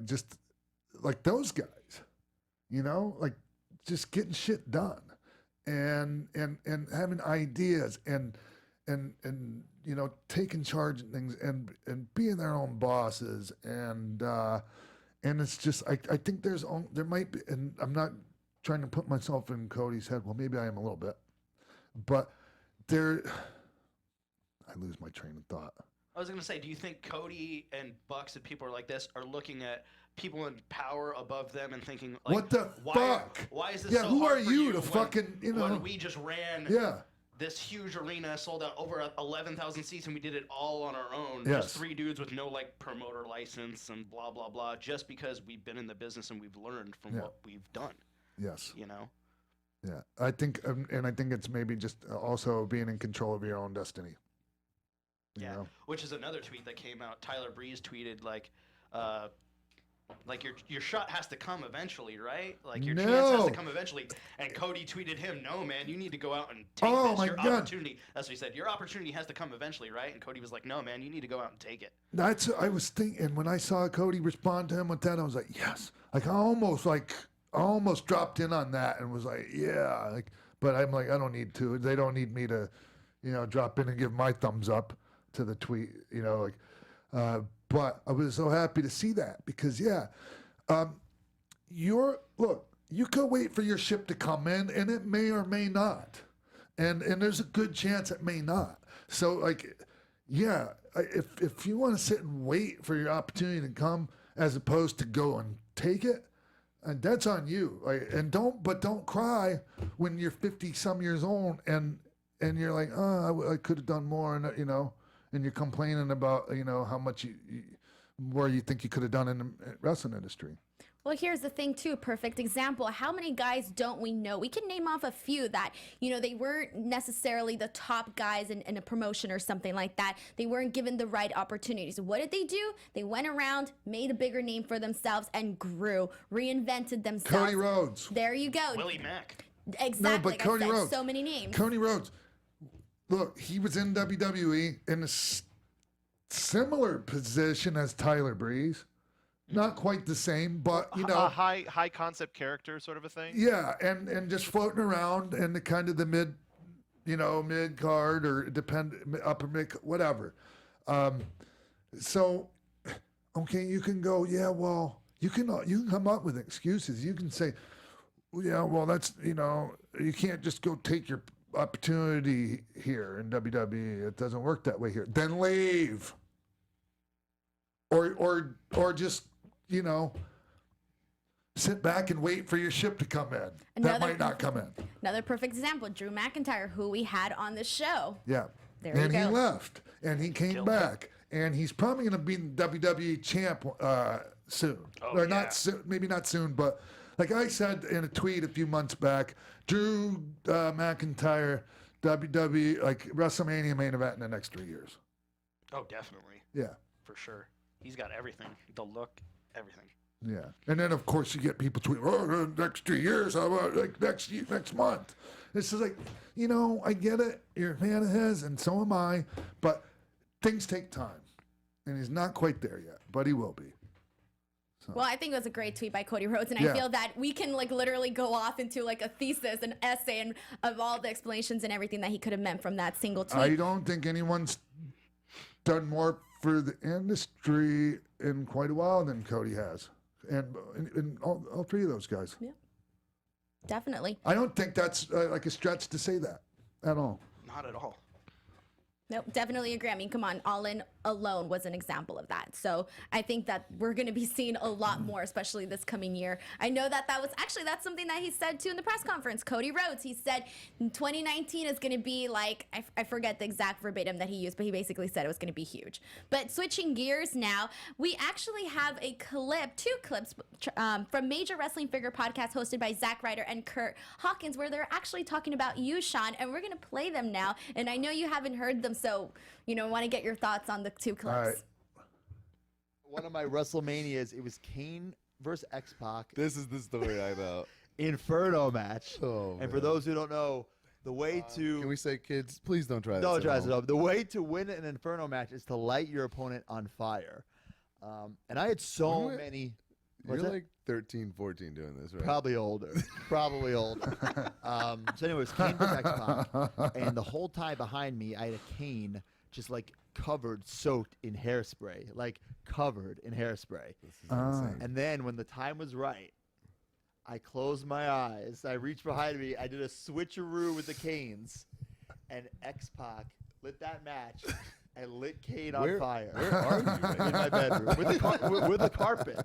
just like those guys, you know, like just getting shit done and having ideas and you know, taking charge of things and being their own bosses. And it's just, I think there might be, and I'm not trying to put myself in Cody's head. Well, maybe I am a little bit, but I lose my train of thought. I was going to say, do you think Cody and Bucks and people are like this are looking at people in power above them and thinking, like, what the fuck? Why is this yeah, so who hard are for you to when, fucking, you know? When we just ran this huge arena, sold out over 11,000 seats, and we did it all on our own. Yes. Just 3 dudes with no, like, promoter license and blah, blah, blah, just because we've been in the business and we've learned from what we've done. Yes. You know? Yeah. I think, and I think it's maybe just also being in control of your own destiny. You know? Which is another tweet that came out. Tyler Breeze tweeted, like your shot has to come eventually, right? Like your chance has to come eventually. And Cody tweeted him, no, man, you need to go out and take this. Your opportunity. That's what he said. Your opportunity has to come eventually, right? And Cody was like, no, man, you need to go out and take it. I was thinking, when I saw Cody respond to him with that, I was like, yes. Like I almost dropped in on that and was like, yeah. Like, but I'm like, I don't need to. They don't need me to, you know, drop in and give my thumbs up to the tweet, you know, like, but I was so happy to see that because, you could wait for your ship to come in and it may or may not. And there's a good chance it may not. So, like, if you want to sit and wait for your opportunity to come as opposed to go and take it, and that's on you. Like, and don't cry when you're 50 some years old and you're like, oh, I could have done more, and you know, and you're complaining about, you know, how much where you think you could have done in the wrestling industry. Well, here's the thing, too. Perfect example. How many guys don't we know? We can name off a few that, you know, they weren't necessarily the top guys in a promotion or something like that. They weren't given the right opportunities. What did they do? They went around, made a bigger name for themselves, and grew, reinvented themselves. Cody Rhodes. There you go. Willie Mack. Exactly. No, but like Cody I said, Rhodes. So many names. Cody Rhodes. Look, he was in WWE in a similar position as Tyler Breeze. Not quite the same, but, you know. A high concept character sort of a thing? Yeah, and just floating around in the kind of the mid card or upper mid, whatever. So, okay, you can go, yeah, well, you can come up with excuses. You can say, yeah, well, that's, you know, you can't just go take your opportunity here in WWE. It doesn't work that way here. Then leave. Or just, you know, sit back and wait for your ship to come in. That might not come in. Another perfect example, Drew McIntyre, who we had on the show. Yeah. There you go. He left, and he came back, and he's probably going to be the WWE champ soon. Oh, or not soon, maybe not soon, but like I said in a tweet a few months back, Drew McIntyre, WWE, like WrestleMania main event in the next 3 years. Oh, definitely. Yeah. For sure. He's got everything. The look, everything. Yeah. And then, of course, you get people tweeting, oh, next 2 years, how about like next month? It's just like, you know, I get it. You're a fan of his, and so am I. But things take time. And he's not quite there yet, but he will be. So. Well, I think it was a great tweet by Cody Rhodes, and I feel that we can like literally go off into like a thesis, an essay, and of all the explanations and everything that he could have meant from that single tweet. I don't think anyone's done more for the industry in quite a while than Cody has. And all 3 of those guys. Yeah, definitely. I don't think that's like a stretch to say that at all. Not at all. Nope, definitely agree. I mean, come on, All In alone was an example of that. So I think that we're going to be seeing a lot more, especially this coming year. I know that that's something that he said too in the press conference. Cody Rhodes, he said 2019 is going to be like, I forget the exact verbatim that he used, but he basically said it was going to be huge. But switching gears now, we actually have two clips from Major Wrestling Figure Podcast hosted by Zack Ryder and Kurt Hawkins, where they're actually talking about you, Sean, and we're going to play them now. And I know you haven't heard them, so, want to get your thoughts on the two clips. All right. One of my WrestleManias, it was Kane versus X-Pac. This is the story I know. Inferno match. Oh, and for man. those who don't know, the way to... Can we say, kids, please don't try this Don't at try this home. at home. The way to win an Inferno match is to light your opponent on fire. And I had so Wait. many... You're What's that? like 13, 14 doing this, right? Probably older. Probably older. So anyways, Kane versus X-Pac. And the whole time behind me, I had a cane just like soaked in hairspray. Like covered in hairspray. This is insane. And then when the time was right, I closed my eyes. I reached behind me. I did a switcheroo with the canes. And X-Pac lit that match and lit Kane on fire. Where are you right In my bedroom. With the carpet.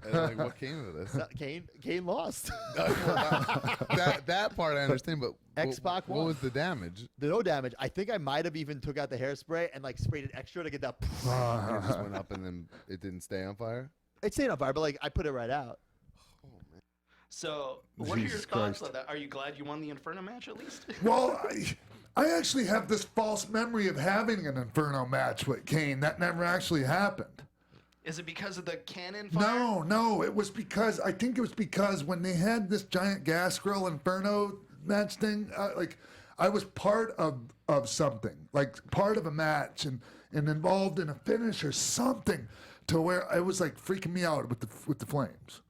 And like, what came of this? No, Kane lost. that part I understand, but X-Pac what won. was the damage? No damage. I think I might have even took out the hairspray and like sprayed it extra to get that. It just went up and then it didn't stay on fire? It stayed on fire, but like I put it right out. So, what are your Jesus thoughts Christ. on that? Are you glad you won the Inferno match at least? Well, I actually have this false memory of having an Inferno match with Kane. That never actually happened. Is it because of the cannon fire? No, it was because when they had this giant gas grill Inferno match thing, I was part of something, like part of a match and involved in a finish or something, to where it was like freaking me out with the flames,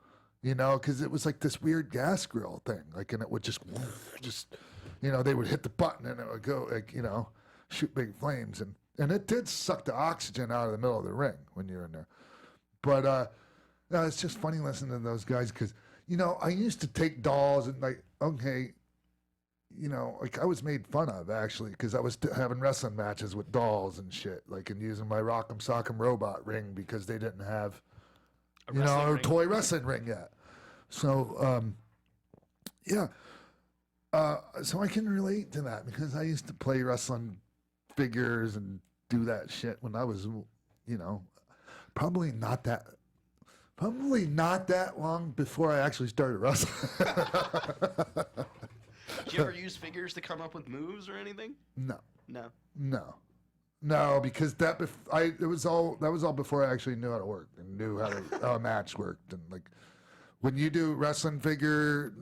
because it was like this weird gas grill thing, like, and it would just they would hit the button and it would go like, shoot big flames, and it did suck the oxygen out of the middle of the ring when you're in there. But it's just funny listening to those guys because, I used to take dolls and like, okay, like I was made fun of actually because I was having wrestling matches with dolls and shit, like, and using my Rock'em Sock'em Robot ring because they didn't have, a toy wrestling ring yet. So, yeah. So I can relate to that because I used to play wrestling figures and do that shit when I was, probably not that long before I actually started wrestling. Did you ever use figures to come up with moves or anything? No, because that was all before I actually knew how to work and knew how a match worked. And like when you do wrestling figure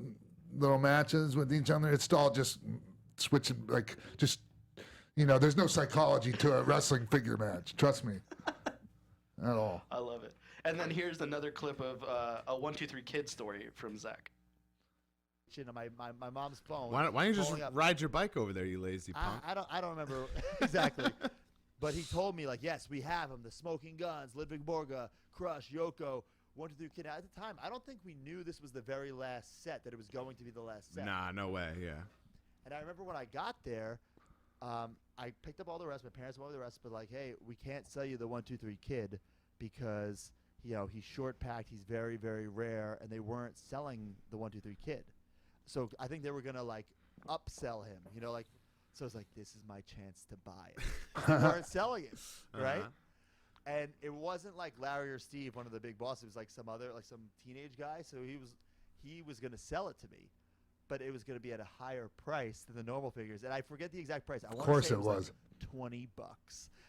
little matches with each other, it's all just switching, like just there's no psychology to a wrestling figure match. Trust me. At all. I love it. And then here's another clip of a 1, 2, 3 kid story from Zach. My mom's phone. Why don't you just blowing up. ride your bike over there, you lazy punk? I don't remember exactly. But he told me like, yes, we have them. The Smoking Guns, Ludwig Borga, Crush, Yoko, 1, 2, 3 Kid. At the time, I don't think we knew this was the very last set, that it was going to be the last set. Nah, no way, yeah. And I remember when I got there, I picked up all the rest. My parents bought all the rest, but like, hey, we can't sell you the 1, 2, 3 Kid because he's short packed, he's very, very rare, and they weren't selling the 1, 2, 3 Kid. So I think they were gonna like upsell him, So it's like, this is my chance to buy it. They weren't selling it, right? And it wasn't like Larry or Steve, one of the big bosses. It was like some teenage guy. So he was gonna sell it to me, but it was gonna be at a higher price than the normal figures. And I forget the exact price. Of course it was. Like $20.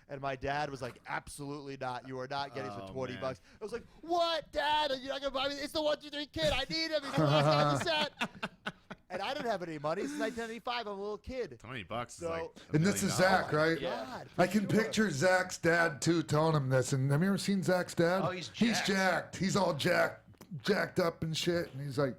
And my dad was like, absolutely not. You are not getting this for $20. I was like, what, Dad? You're not gonna buy me? It's the 1, 2, 3 Kid. I need him. He's the last guy on the set. And I didn't have any money. It's 1995. I'm a little kid. $20 is So- like And this is Zach, right? Yeah. God, I for can sure. picture Zach's dad too telling him this. And have you ever seen Zach's dad? Oh, he's He's jacked. jacked. He's all jacked up and shit. And he's like,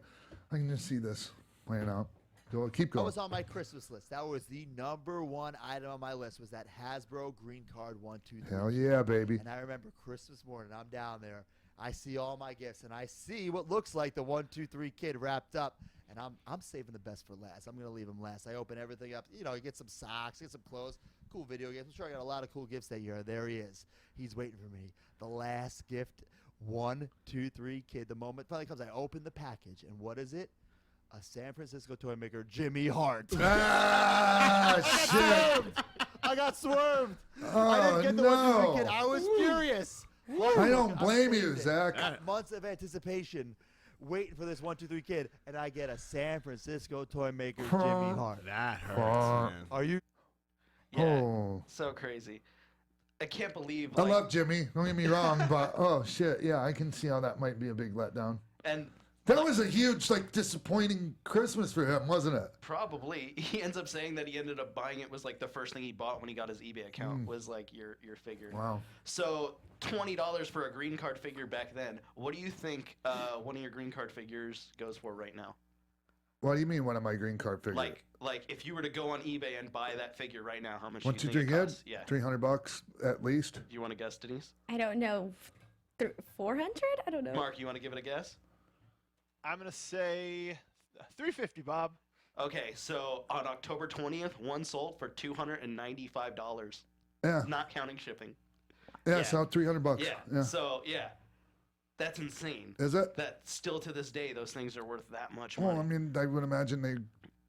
I can just see this playing out. Go, keep That going. was on my Christmas list. That was the #1 item on my list, was that Hasbro green card 1, 2, 3. Hell yeah, baby. And I remember Christmas morning, I'm down there. I see all my gifts, and I see what looks like the 1, 2, 3 Kid wrapped up. And I'm saving the best for last. I'm gonna leave him last. I open everything up. You get some socks, get some clothes. cool video games. I'm sure I got a lot of cool gifts that year. There he is. He's waiting for me. The last gift, 1, 2, 3, kid. The moment finally comes, I open the package, and what is it? A San Francisco toy maker, Jimmy Hart. Shit. I got swerved. Oh, I didn't get the 1, 2, 3, no. kid. I was furious. I don't I'm blame you, sitting there, Zach. months of anticipation, waiting for this 1, 2, 3 kid, and I get a San Francisco toy maker, Jimmy Hart. That hurts, man. Are you? Yeah, Oh. so crazy. I can't believe. I Like, love Jimmy. Don't get me wrong, but oh shit, yeah, I can see how that might be a big letdown. and That was a huge, like, disappointing Christmas for him, wasn't it? probably he ends up saying that he ended up buying it was like the first thing he bought when he got his eBay account was like your figure. Wow. So $20 for a green card figure back then. What do you think one of your green card figures goes for right now? What do you mean, one of my green card figures? Like if you were to go on eBay and buy that figure right now, how much? 1, do 2, you 3 think it good? costs? Yeah. $300 at least. Do you want to guess, Denise? I don't know. 400? I don't know. Mark, you want to give it a guess? I'm gonna say $350, Bob. Okay, so on October 20th, one sold for $295, Yeah. not counting shipping. Yeah, Yeah. so $300. Yeah. Yeah. So yeah, that's insane. Is it? That still to this day, those things are worth that much money. Well, I mean, I would imagine they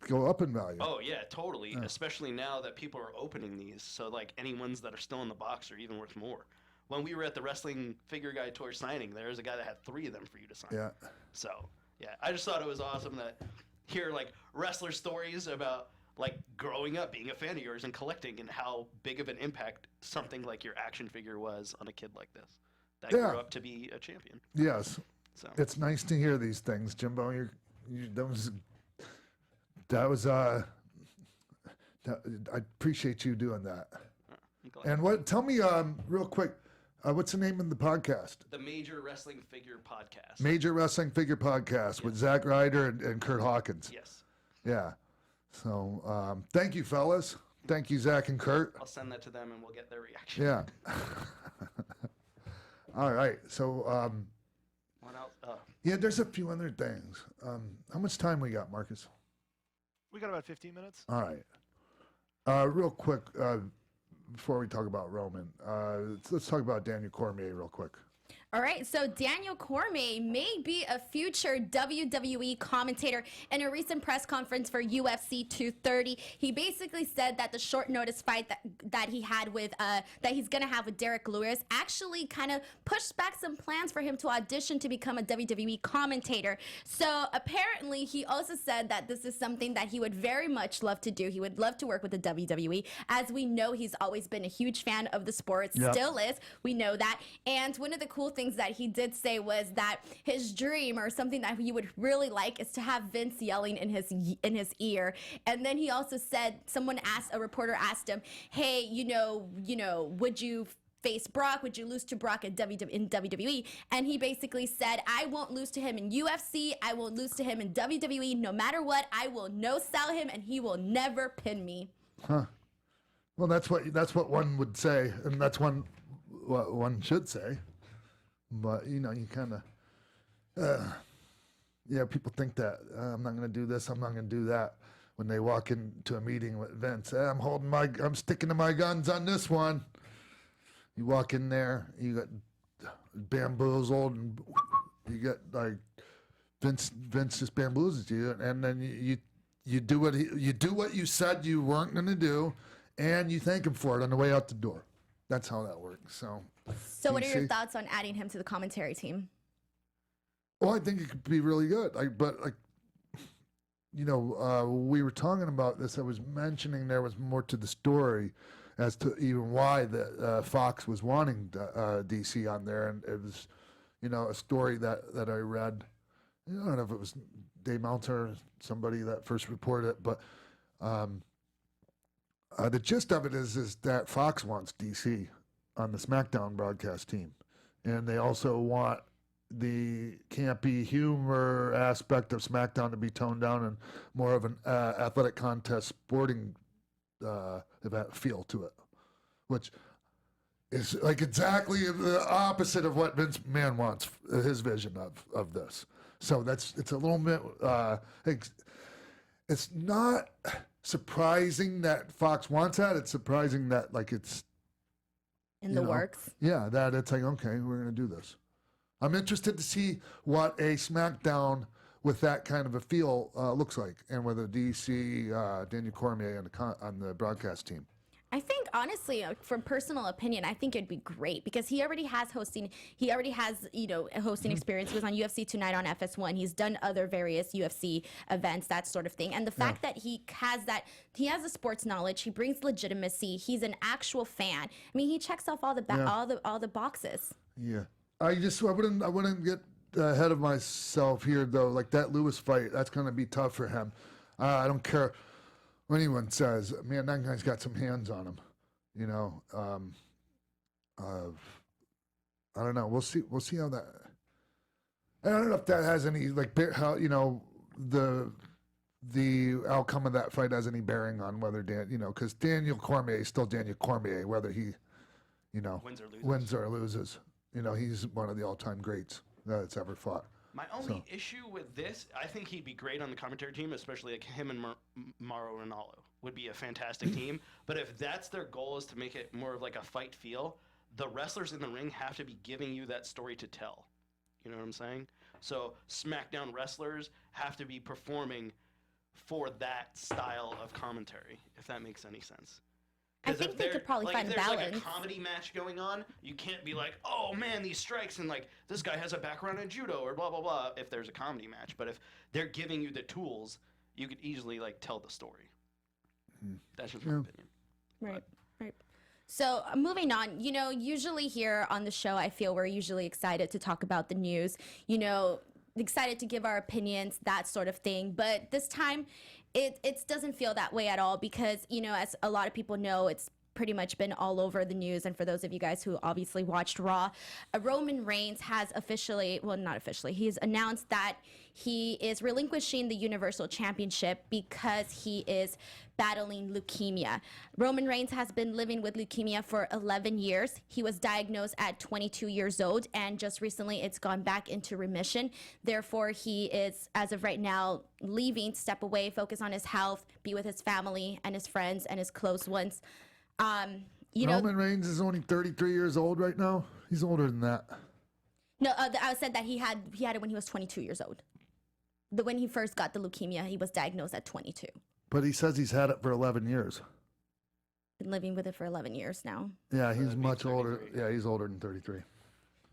go up in value. Oh yeah, totally. Especially now that people are opening these, so like any ones that are still in the box are even worth more. When we were at the Wrestling Figure Guy tour signing, there was a guy that had 3 of them for you to sign. Yeah. So yeah, I just thought it was awesome that hear like wrestler stories about like growing up, being a fan of yours, and collecting, and how big of an impact something like your action figure was on a kid like this that Yeah. grew up to be a champion. Yes. So It's nice to hear these things, Jimbo. I appreciate you doing that. I'm glad. And what? Tell me, real quick, what's the name of the podcast? The Major Wrestling Figure Podcast. Major Wrestling Figure Podcast with Zack Ryder and Kurt Hawkins. Yes. Yeah. So thank you, fellas. Thank you, Zach and Kurt. I'll send that to them and we'll get their reaction. Yeah. All right. So What else? yeah, there's a few other things. How much time we got, Marcus? We got about 15 minutes. All right. Real quick, before we talk about Roman, let's talk about Daniel Cormier real quick. All right, so Daniel Cormier may be a future WWE commentator. In a recent press conference for UFC 230, he basically said that the short notice fight that he had with that he's gonna have with Derek Lewis actually kind of pushed back some plans for him to audition to become a WWE commentator. So apparently, he also said that this is something that he would very much love to do. He would love to work with the WWE. As we know, he's always been a huge fan of the sport, Yep. still is. We know that. And one of the cool things that he did say was that his dream, or something that he would really like, is to have Vince yelling in his ear. And then he also said, a reporter asked him, hey, you know, would you face Brock? Would you lose to Brock in WWE? And he basically said, I won't lose to him in UFC. I won't lose to him in WWE. No matter what, I will no-sell him, and he will never pin me. Huh. Well, that's what one would say, and that's what one should say. But you know, you kind of, yeah, people think that I'm not going to do this, I'm not going to do that. When they walk into a meeting with Vince, I'm sticking to my guns on this one. You walk in there, you got bamboozled, and you get like Vince just bamboozles you, and then you do what you said you weren't going to do, and you thank him for it on the way out the door. That's how that works. So what are your thoughts on adding him to the commentary team? Well, I think it could be really good. We were talking about this. I was mentioning there was more to the story as to even why the Fox was wanting DC on there, and it was, a story that I read. I don't know if it was Dave Meltzer or somebody that first reported it, but the gist of it is that Fox wants DC on the SmackDown broadcast team, and they also want the campy humor aspect of SmackDown to be toned down and more of an athletic contest sporting event feel to it, which is like exactly the opposite of what Vince McMahon wants, his vision of this. So it's a little bit, it's not surprising that Fox wants that. It's surprising that like it's In you the know, works. Yeah, that it's like, okay, we're going to do this. I'm interested to see what a SmackDown with that kind of a feel looks like, and with a DC, Daniel Cormier on the broadcast team. I think honestly, from personal opinion, I think it'd be great because he already has hosting. He already has a hosting experience. He was on UFC Tonight on FS1. He's done other various UFC events, that sort of thing. And the fact that he has the sports knowledge. He brings legitimacy. He's an actual fan. I mean, he checks off all the boxes. Yeah, I wouldn't get ahead of myself here though. Like that Lewis fight, that's going to be tough for him. I don't care what anyone says. Man, that guy's got some hands on him. I don't know. We'll see how that. I don't know if that has any how the outcome of that fight has any bearing on whether because Daniel Cormier is still Daniel Cormier, whether he wins or loses. He's one of the all-time greats that's ever fought. My only issue with this, I think he'd be great on the commentary team, especially like him and Mauro Ranallo would be a fantastic team. But if that's their goal, is to make it more of like a fight feel, the wrestlers in the ring have to be giving you that story to tell. You know what I'm saying? So SmackDown wrestlers have to be performing for that style of commentary, if that makes any sense. I think they could probably find a balance. If there's like a comedy match going on, you can't be like, oh man, these strikes, and like this guy has a background in judo or blah blah blah. If there's a comedy match, but if they're giving you the tools, you could easily like tell the story. That's just my opinion. Right. So moving on, usually here on the show, I feel we're usually excited to talk about the news. Excited to give our opinions, that sort of thing. But this time, it doesn't feel that way at all because, as a lot of people know, it's pretty much been all over the news. And for those of you guys who obviously watched Raw, Roman Reigns has he's announced that he is relinquishing the Universal Championship because he is battling leukemia. Roman Reigns has been living with leukemia for 11 years. He was diagnosed at 22 years old, and just recently it's gone back into remission. Therefore, he is, as of right now, leaving, step away, focus on his health, be with his family and his friends and his close ones. Roman Reigns is only 33 years old right now. He's older than that. No, I said that he had it when he was 22 years old. When he first got the leukemia, he was diagnosed at 22. But he says he's had it for 11 years. Been living with it for 11 years now. Yeah, he's much older. Yeah, he's older than 33.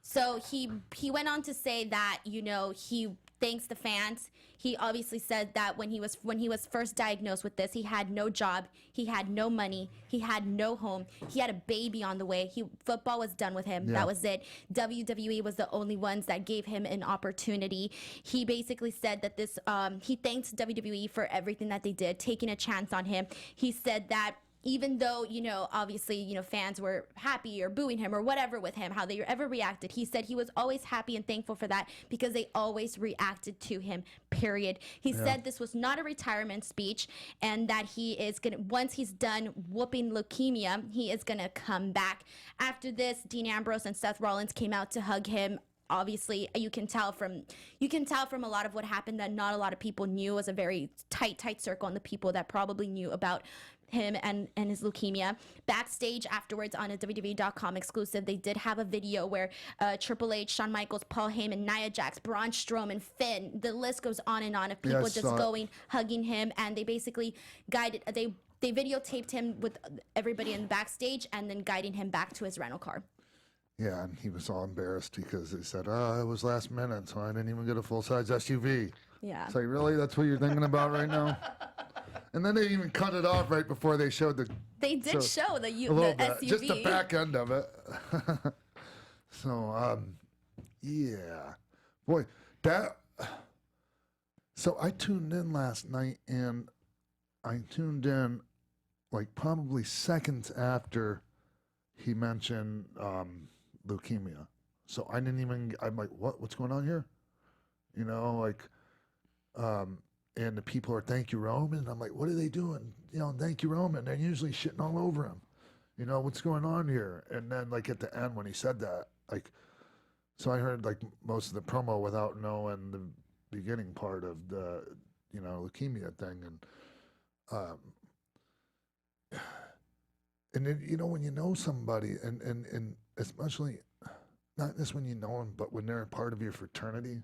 So he went on to say that, he thanks the fans. He obviously said that when he was first diagnosed with this, he had no job, he had no money, he had no home, he had a baby on the way. Football was done with him. Yeah. That was it. WWE was the only ones that gave him an opportunity. He basically said that he thanks WWE for everything that they did, taking a chance on him. He said that even though, obviously, fans were happy or booing him or whatever with him, how they ever reacted, he said he was always happy and thankful for that because they always reacted to him, period. He said this was not a retirement speech and that he is going to, once he's done whooping leukemia, he is going to come back. After this, Dean Ambrose and Seth Rollins came out to hug him. Obviously, you can tell from a lot of what happened that not a lot of people knew. It was a very tight circle on the people that probably knew about him and his leukemia. Backstage afterwards on a WWE.com exclusive, they did have a video where Triple H, Shawn Michaels, Paul Heyman, Nia Jax, Braun Strowman, Finn, the list goes on and on of people just going, hugging him, and they basically guided, they videotaped him with everybody in the backstage and then guiding him back to his rental car. Yeah, and he was all embarrassed because they said, it was last minute, so I didn't even get a full-size SUV. Yeah. It's like, really? That's what you're thinking about right now? And then they even cut it off right before they showed the... They did show the SUV. Just the back end of it. So, yeah. Boy, that... So I tuned in last night, and I tuned in, like, probably seconds after he mentioned leukemia. So I didn't even... I'm like, what's going on here? And the people are, thank you, Roman. And I'm like, what are they doing? Thank you, Roman. They're usually shitting all over him. What's going on here? And then, like, at the end when he said that, like, so I heard, like, most of the promo without knowing the beginning part of the, leukemia thing. And And then, you know, when you know somebody, and especially not just when you know them, but when they're a part of your fraternity,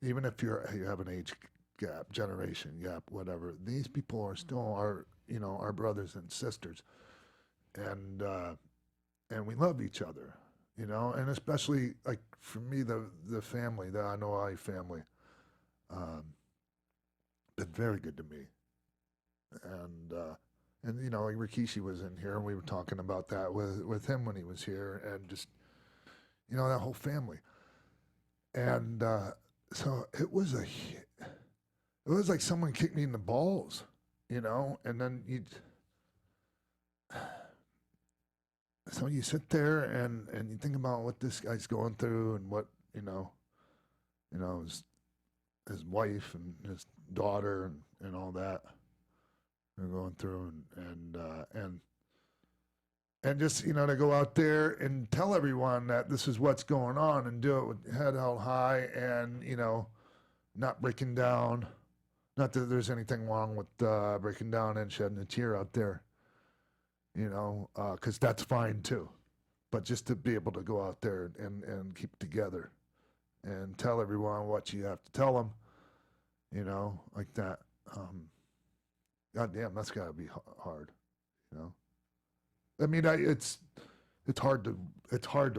even if you have an age gap, generation gap, whatever, these people are still our brothers and sisters, and we love each other, you know, and especially like for me, the family, the NWA family, been very good to me, and you know, like Rikishi was in here, and we were talking about that with him when he was here, and just, you know, that whole family, and so it was like someone kicked me in the balls, you know, and then so you sit there and you think about what this guy's going through and what, you know, his wife and his daughter and all that they're going through, and just, you know, to go out there and tell everyone that this is what's going on and do it with head held high and, you know, not breaking down. Not that there's anything wrong with breaking down and shedding a tear out there, you know, because that's fine too. But just to be able to go out there and keep together and tell everyone what you have to tell them, you know, like that. God damn, that's got to be hard, you know. I mean, it's hard to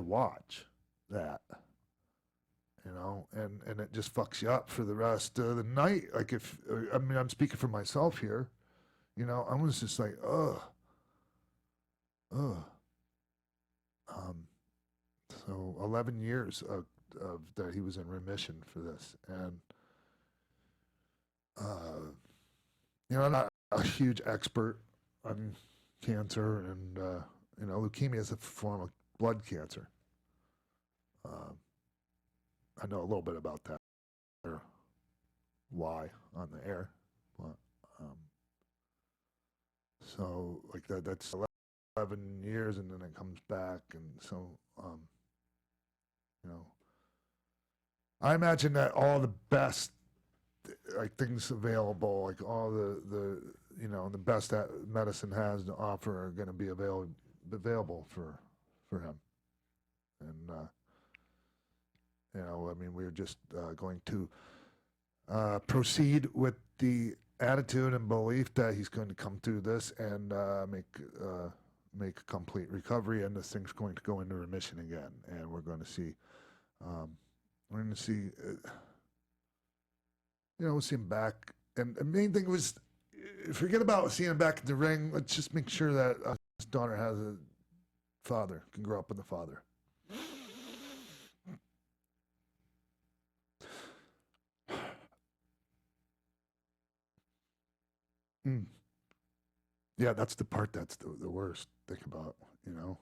watch that, you know, and it just fucks you up for the rest of the night. Like I'm speaking for myself here, you know, I was just like, so 11 years of that he was in remission for this, and you know, I'm not a huge expert on cancer, and you know, leukemia is a form of blood cancer. I know a little bit about that, or why on the air, but so like that's 11 years, and then it comes back, and so you know, I imagine that all the best like things available, like all the you know, the best that medicine has to offer are going to be available for him, and you know, I mean, we're just going to proceed with the attitude and belief that he's going to come through this and make a complete recovery, and this thing's going to go into remission again, and we're going to see, you know, we'll see him back. And the main thing was, forget about seeing him back in the ring. Let's just make sure that his daughter has a father, can grow up with a father. Yeah, that's the part that's the worst. Think about, you know.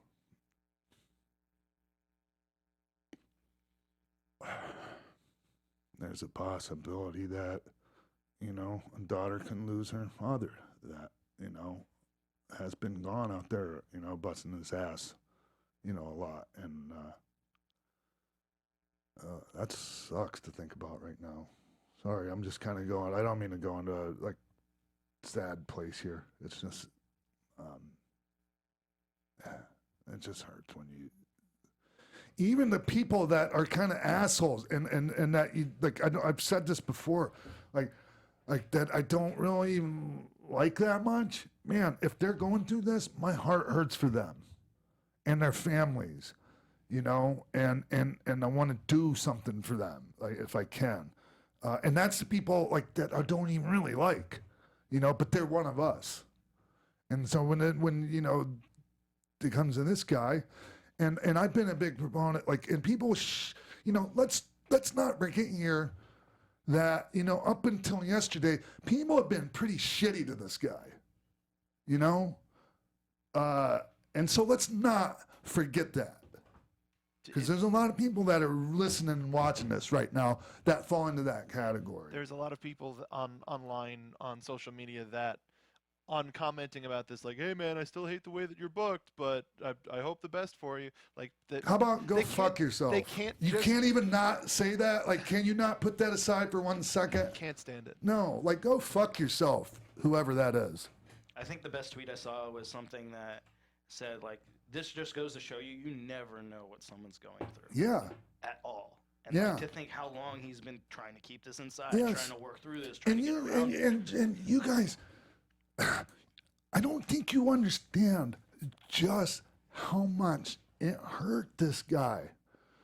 There's a possibility that, you know, a daughter can lose her father that, you know, has been gone out there, you know, busting his ass, you know, a lot. And that sucks to think about right now. Sorry, I'm just kind of going, I don't mean to go into a, like, sad place here. It's just, it just hurts when you, even the people that are kind of assholes and that you, like, I've said this before, like that I don't really even like that much, man, if they're going through this, my heart hurts for them and their families, you know, and I want to do something for them, like, if I can. And that's the people like that I don't even really like, you know, but they're one of us. And so when you know, it comes to this guy, and I've been a big proponent, like, and people, you know, let's not forget here that, you know, up until yesterday, people have been pretty shitty to this guy, you know? And so let's not forget that. Because there's a lot of people that are listening and watching this right now that fall into that category. There's a lot of people online on social media that, on commenting about this, like, hey man, I still hate the way that you're booked, but I hope the best for you. Like, that. How about go fuck yourself? They can't. You can't even not say that. Like, can you not put that aside for 1 second? Can't stand it. No, like, go fuck yourself, whoever that is. I think the best tweet I saw was something that said, like, this just goes to show you, you never know what someone's going through. Yeah. At all. And Yeah. like, to think how long he's been trying to keep this inside, Yes. trying to work through this, trying And to you get around it. and you guys, I don't think you understand just how much it hurt this guy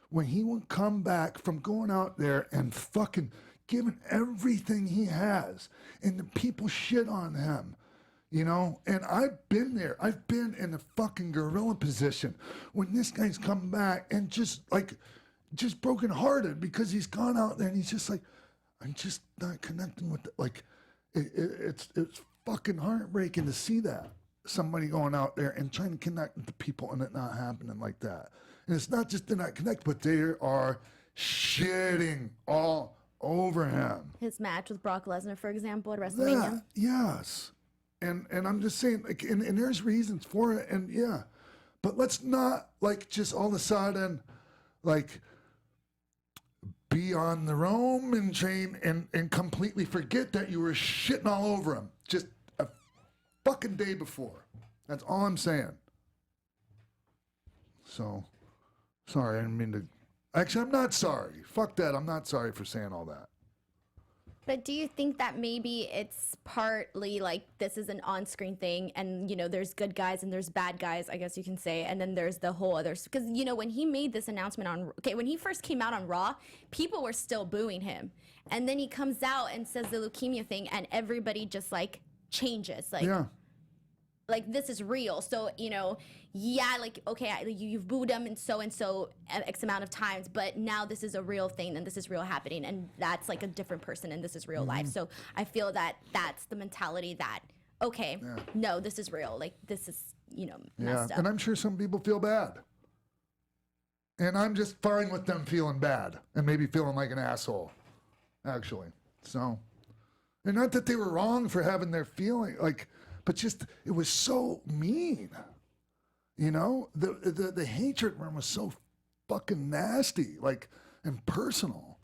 when he would come back from going out there and fucking giving everything he has, and the people shit on him, you know? And I've been there. I've been in the fucking gorilla position when this guy's come back and just brokenhearted because he's gone out there and he's just like, I'm just not connecting with it. Like, it's fucking heartbreaking to see that. Somebody going out there and trying to connect with the people and it not happening like that. And it's not just they're not connected, but they are shitting all over him. His match with Brock Lesnar, for example, at WrestleMania. That, yes. And I'm just saying, like, and there's reasons for it, and yeah. But let's not, like, just all of a sudden, like, be on the Roman train and completely forget that you were shitting all over him just a fucking day before. That's all I'm saying. So, sorry, I didn't mean to. Actually, I'm not sorry. Fuck that. I'm not sorry for saying all that. But do you think that maybe it's partly like this is an on-screen thing and, you know, there's good guys and there's bad guys, I guess you can say, and then there's the whole other, because, you know, when he made this announcement when he first came out on Raw, people were still booing him. And then he comes out and says the leukemia thing and everybody just, like, changes. Like, yeah. Like, this is real. So, you know, yeah, like, okay, you've booed him and so X amount of times, but now this is a real thing and this is real happening and that's like a different person and this is real life. So I feel that that's the mentality that, okay, no, this is real. Like, this is, you know, messed up. And I'm sure some people feel bad. And I'm just fine with them feeling bad and maybe feeling like an asshole, actually. So, and not that they were wrong for having their feeling, like, but just, it was so mean. You know, the hatred room was so fucking nasty, like, and personal.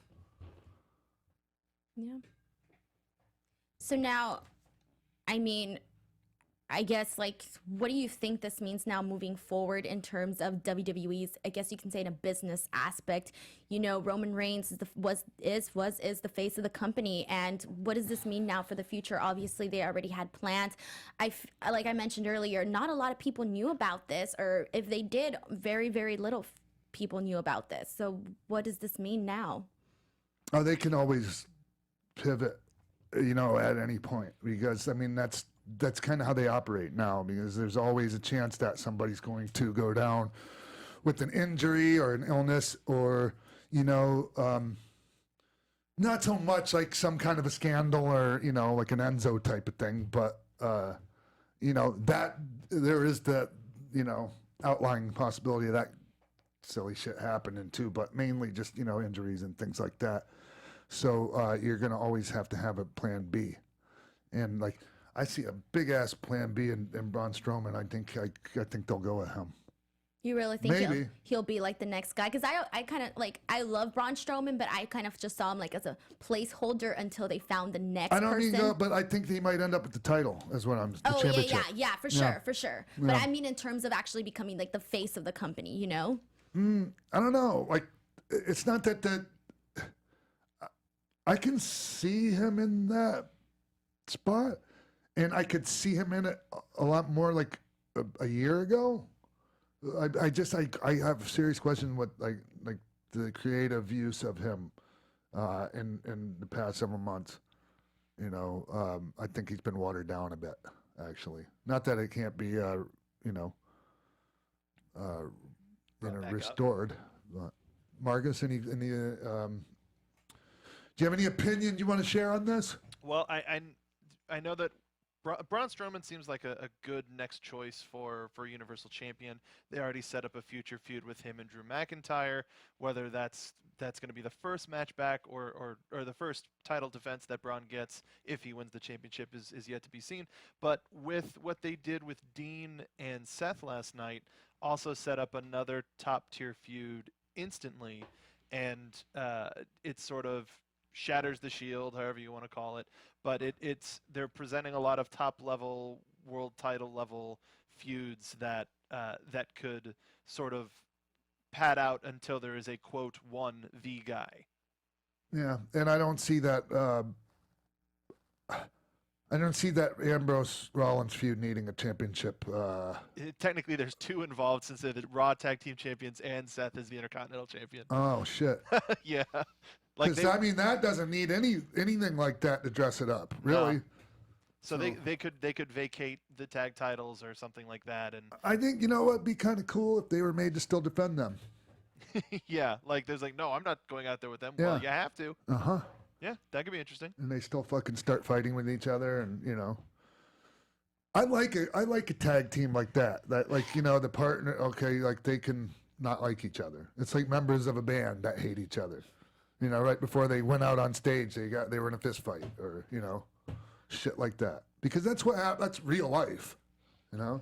Yeah. So now, I mean, I guess, like, what do you think this means now moving forward in terms of WWE's, I guess you can say, in a business aspect? You know, Roman Reigns is the face of the company, and what does this mean now for the future? Obviously, they already had plans. Like I mentioned earlier, not a lot of people knew about this, or if they did, very, very little people knew about this. So what does this mean now? Oh, they can always pivot, you know, at any point, because, I mean, that's kind of how they operate now, because there's always a chance that somebody's going to go down with an injury or an illness or, you know, not so much like some kind of a scandal or, you know, like an Enzo type of thing, but, you know, that there is that, you know, outlying possibility of that silly shit happening too, but mainly just, you know, injuries and things like that. So you're going to always have to have a plan B. And, like, I see a big ass plan B in Braun Strowman. I think they'll go with him. You really think Maybe. he'll be like the next guy? Because I kind of like, I love Braun Strowman, but I kind of just saw him like as a placeholder until they found the next person. I don't mean, but I think he might end up with the title. Is what I'm. The championship. Yeah, for sure. But I mean, in terms of actually becoming like the face of the company, you know? I don't know. Like, it's not that I can see him in that spot. And I could see him in it a lot more like a year ago. I have serious questions with like the creative use of him in the past several months. You know, I think he's been watered down a bit, actually. Not that it can't be, restored. But Marcus, any do you have any opinion you want to share on this? Well, I know that Braun Strowman seems like a good next choice for Universal Champion. They already set up a future feud with him and Drew McIntyre. Whether that's going to be the first match back or the first title defense that Braun gets if he wins the championship is yet to be seen. But with what they did with Dean and Seth last night, also set up another top tier feud instantly, and it sort of shatters the shield, however you want to call it. But they're presenting a lot of top level world title level feuds that that could sort of pad out until there is a quote the guy. Yeah, and I don't see that. I don't see that Ambrose Rollins feud needing a championship. Technically, there's 2 involved since they're the Raw Tag Team Champions and Seth is the Intercontinental Champion. Oh shit! Yeah, Because I mean that doesn't need anything like that to dress it up, really. No. So they could vacate the tag titles or something like that, and I think what'd be kind of cool if they were made to still defend them. yeah, like there's like no, I'm not going out there with them. Yeah. Well, you have to. Uh-huh. Yeah, that could be interesting. And they still fucking start fighting with each other, and I like a tag team like that. That like the partner, okay, like they can not like each other. It's like members of a band that hate each other. Right before they went out on stage, they were in a fist fight, or shit like that. Because that's that's real life, So.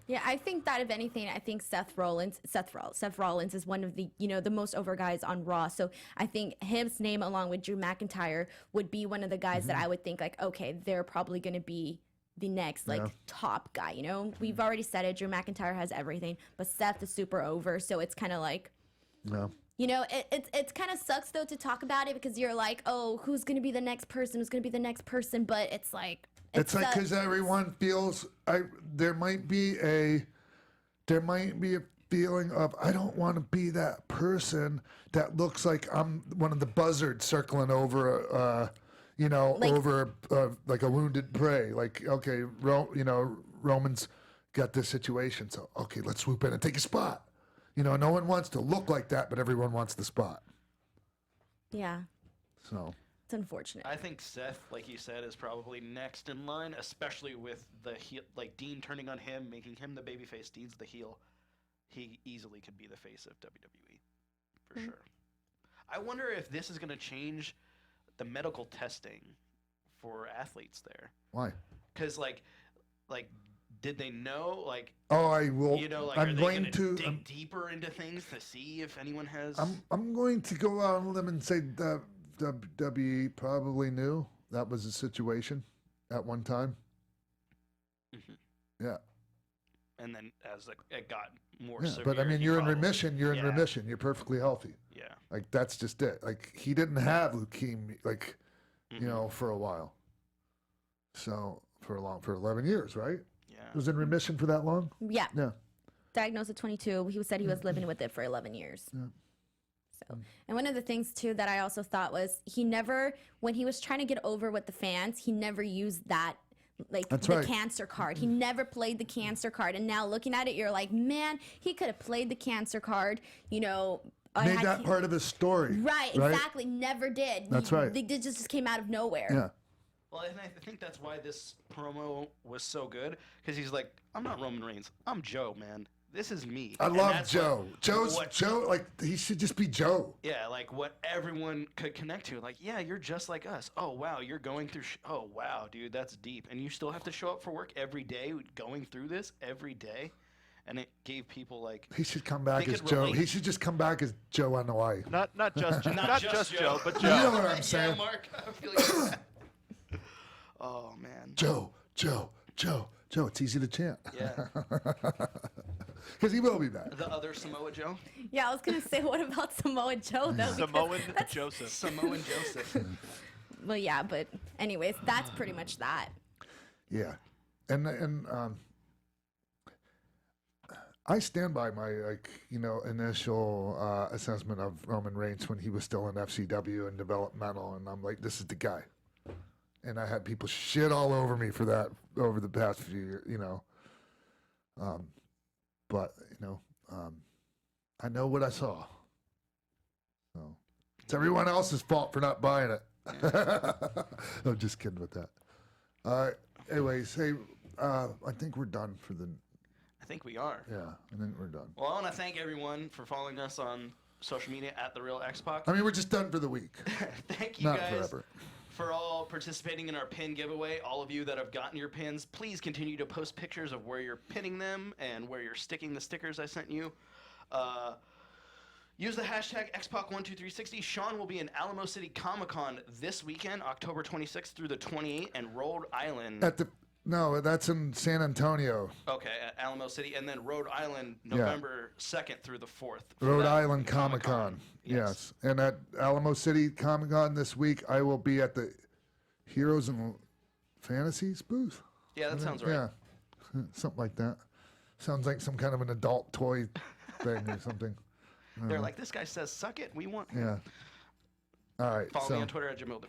Yeah, I think that if anything, I think Seth Rollins is one of the the most over guys on Raw. So I think his name along with Drew McIntyre would be one of the guys that I would think like, okay, they're probably going to be the next top guy. We've already said it. Drew McIntyre has everything, but Seth is super over. So it's kind of like, no. It's kind of sucks though to talk about it because you're like, oh, who's going to be the next person? Who's going to be the next person? But it's like. It's like because everyone feels there might be a feeling of I don't want to be that person that looks like I'm one of the buzzards circling over over like a wounded prey. Like okay, Roman's got this situation, so okay, let's swoop in and take a spot. No one wants to look like that, but everyone wants the spot. Yeah. So. It's unfortunate. I think Seth, like you said, is probably next in line, especially with the heel, like Dean turning on him, making him the babyface. Dean's the heel. He easily could be the face of WWE, for sure. I wonder if this is going to change the medical testing for athletes there. Why? Because like, did they know? Like, oh, I will. Like, I'm are they going to dig deeper into things to see if anyone has. I'm going to go out on a limb and say that. WWE probably knew that was the situation at one time. Yeah. And then as it got more yeah, severe. but I mean, you're in remission. You're in remission. You're perfectly healthy. Yeah. Like that's just it. Like he didn't have leukemia, like for a while. So for 11 years, right? Yeah. Was in remission for that long? Yeah. Yeah. Diagnosed at 22. He said he was living with it for 11 years. Yeah. So, and one of the things too that I also thought was he never, when he was trying to get over with the fans, he never used that like That's the right. cancer card. He never played the cancer card. And now looking at it, you're like, man, he could have played the cancer card. Made that part of his story. Right, exactly. Never did. That's right. They just came out of nowhere. Yeah. Well, and I think that's why this promo was so good because he's like, I'm not Roman Reigns. I'm Joe, man. This is me. I love Joe. Joe, like, he should just be Joe. Yeah, like what everyone could connect to. Like, yeah, you're just like us. Oh, wow, you're going through oh, wow, dude, that's deep. And you still have to show up for work every day, going through this every day. And it gave people, like... He should come back as Joe. He should just come back as Joe on Hawaii. Not just Joe, but Joe. You know what I'm saying? Yeah, Mark, I feel like that. Oh, man. Joe. It's easy to chant. Yeah. Because he will be back. The other Samoa Joe? Yeah, I was going to say, what about Samoa Joe, though? Samoan Joseph. Samoan Joseph. Well, yeah, but anyways, that's pretty much that. Yeah. And I stand by my, initial assessment of Roman Reigns when he was still in FCW and developmental. And I'm like, this is the guy. And I had people shit all over me for that over the past few years, But, I know what I saw. So it's everyone else's fault for not buying it. I'm just kidding with that. Anyways, hey, I think we're done for the... I think we are. Yeah, I think we're done. Well, I want to thank everyone for following us on social media at The Real X-Pac. I mean, we're just done for the week. Thank you Not guys forever. for all participating in our pin giveaway. All of you that have gotten your pins, please continue to post pictures of where you're pinning them and where you're sticking the stickers I sent you. Use the hashtag XPac12360. Sean will be in Alamo City Comic-Con this weekend, October 26th through the 28th, and Rhode Island. At the No, that's in San Antonio. Okay, at Alamo City, and then Rhode Island, November 2nd through the 4th. for Rhode that Island Comic-Con. Yes. And at Alamo City Comic-Con this week, I will be at the Heroes and Fantasies booth. Yeah, that sounds right. Yeah, something like that. Sounds like some kind of an adult toy thing or something. They're like, this guy says, suck it, we want him. Yeah. All right. Follow me on Twitter at Jamil.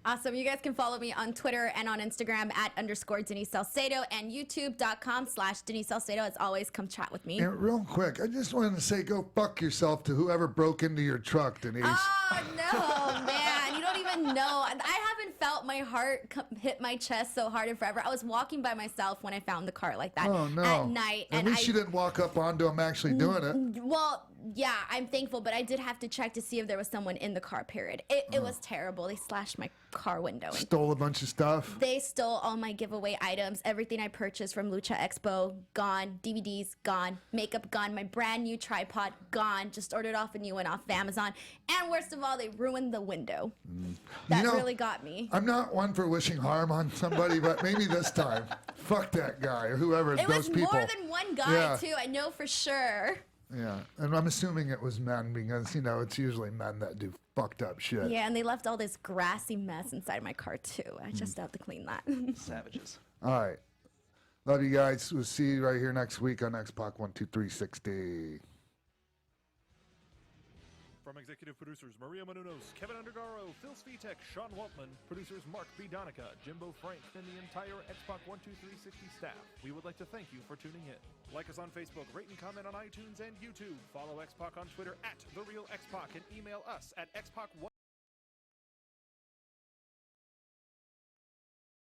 Awesome. You guys can follow me on Twitter and on Instagram at _Denise Salcedo and youtube.com/Denise Salcedo. As always, come chat with me. And real quick, I just wanted to say, go fuck yourself to whoever broke into your truck, Denise. Oh, no, man. You don't even know. I haven't felt my heart hit my chest so hard in forever. I was walking by myself when I found the car like that at night. At least you didn't walk up onto him actually doing it. Well, yeah, I'm thankful, but I did have to check to see if there was someone in the car, period. It was terrible. They slashed my car window. And Stole a bunch of stuff. they stole all my giveaway items. Everything I purchased from Lucha Expo, gone. DVDs, gone. Makeup, gone. My brand new tripod, gone. Just ordered off a new one off of Amazon. And worst of all, they ruined the window. That really got me. I'm not one for wishing harm on somebody, but maybe this time. Fuck that guy or whoever It those was people. more than one guy, Yeah. too. I know for sure. Yeah, and I'm assuming it was men because, it's usually men that do fucked up shit. Yeah, and they left all this grassy mess inside my car, too. I just have to clean that. Savages. All right. Love you guys. We'll see you right here next week on X-Pac 12360. From executive producers Maria Menounos, Kevin Undergaro, Phil Svitek, Sean Waltman, producers Mark B. Donica, Jimbo Frank, and the entire X-Pac 12360 staff, we would like to thank you for tuning in. Like us on Facebook, rate and comment on iTunes and YouTube. Follow X-Pac on Twitter at TheRealXpac and email us at xpac1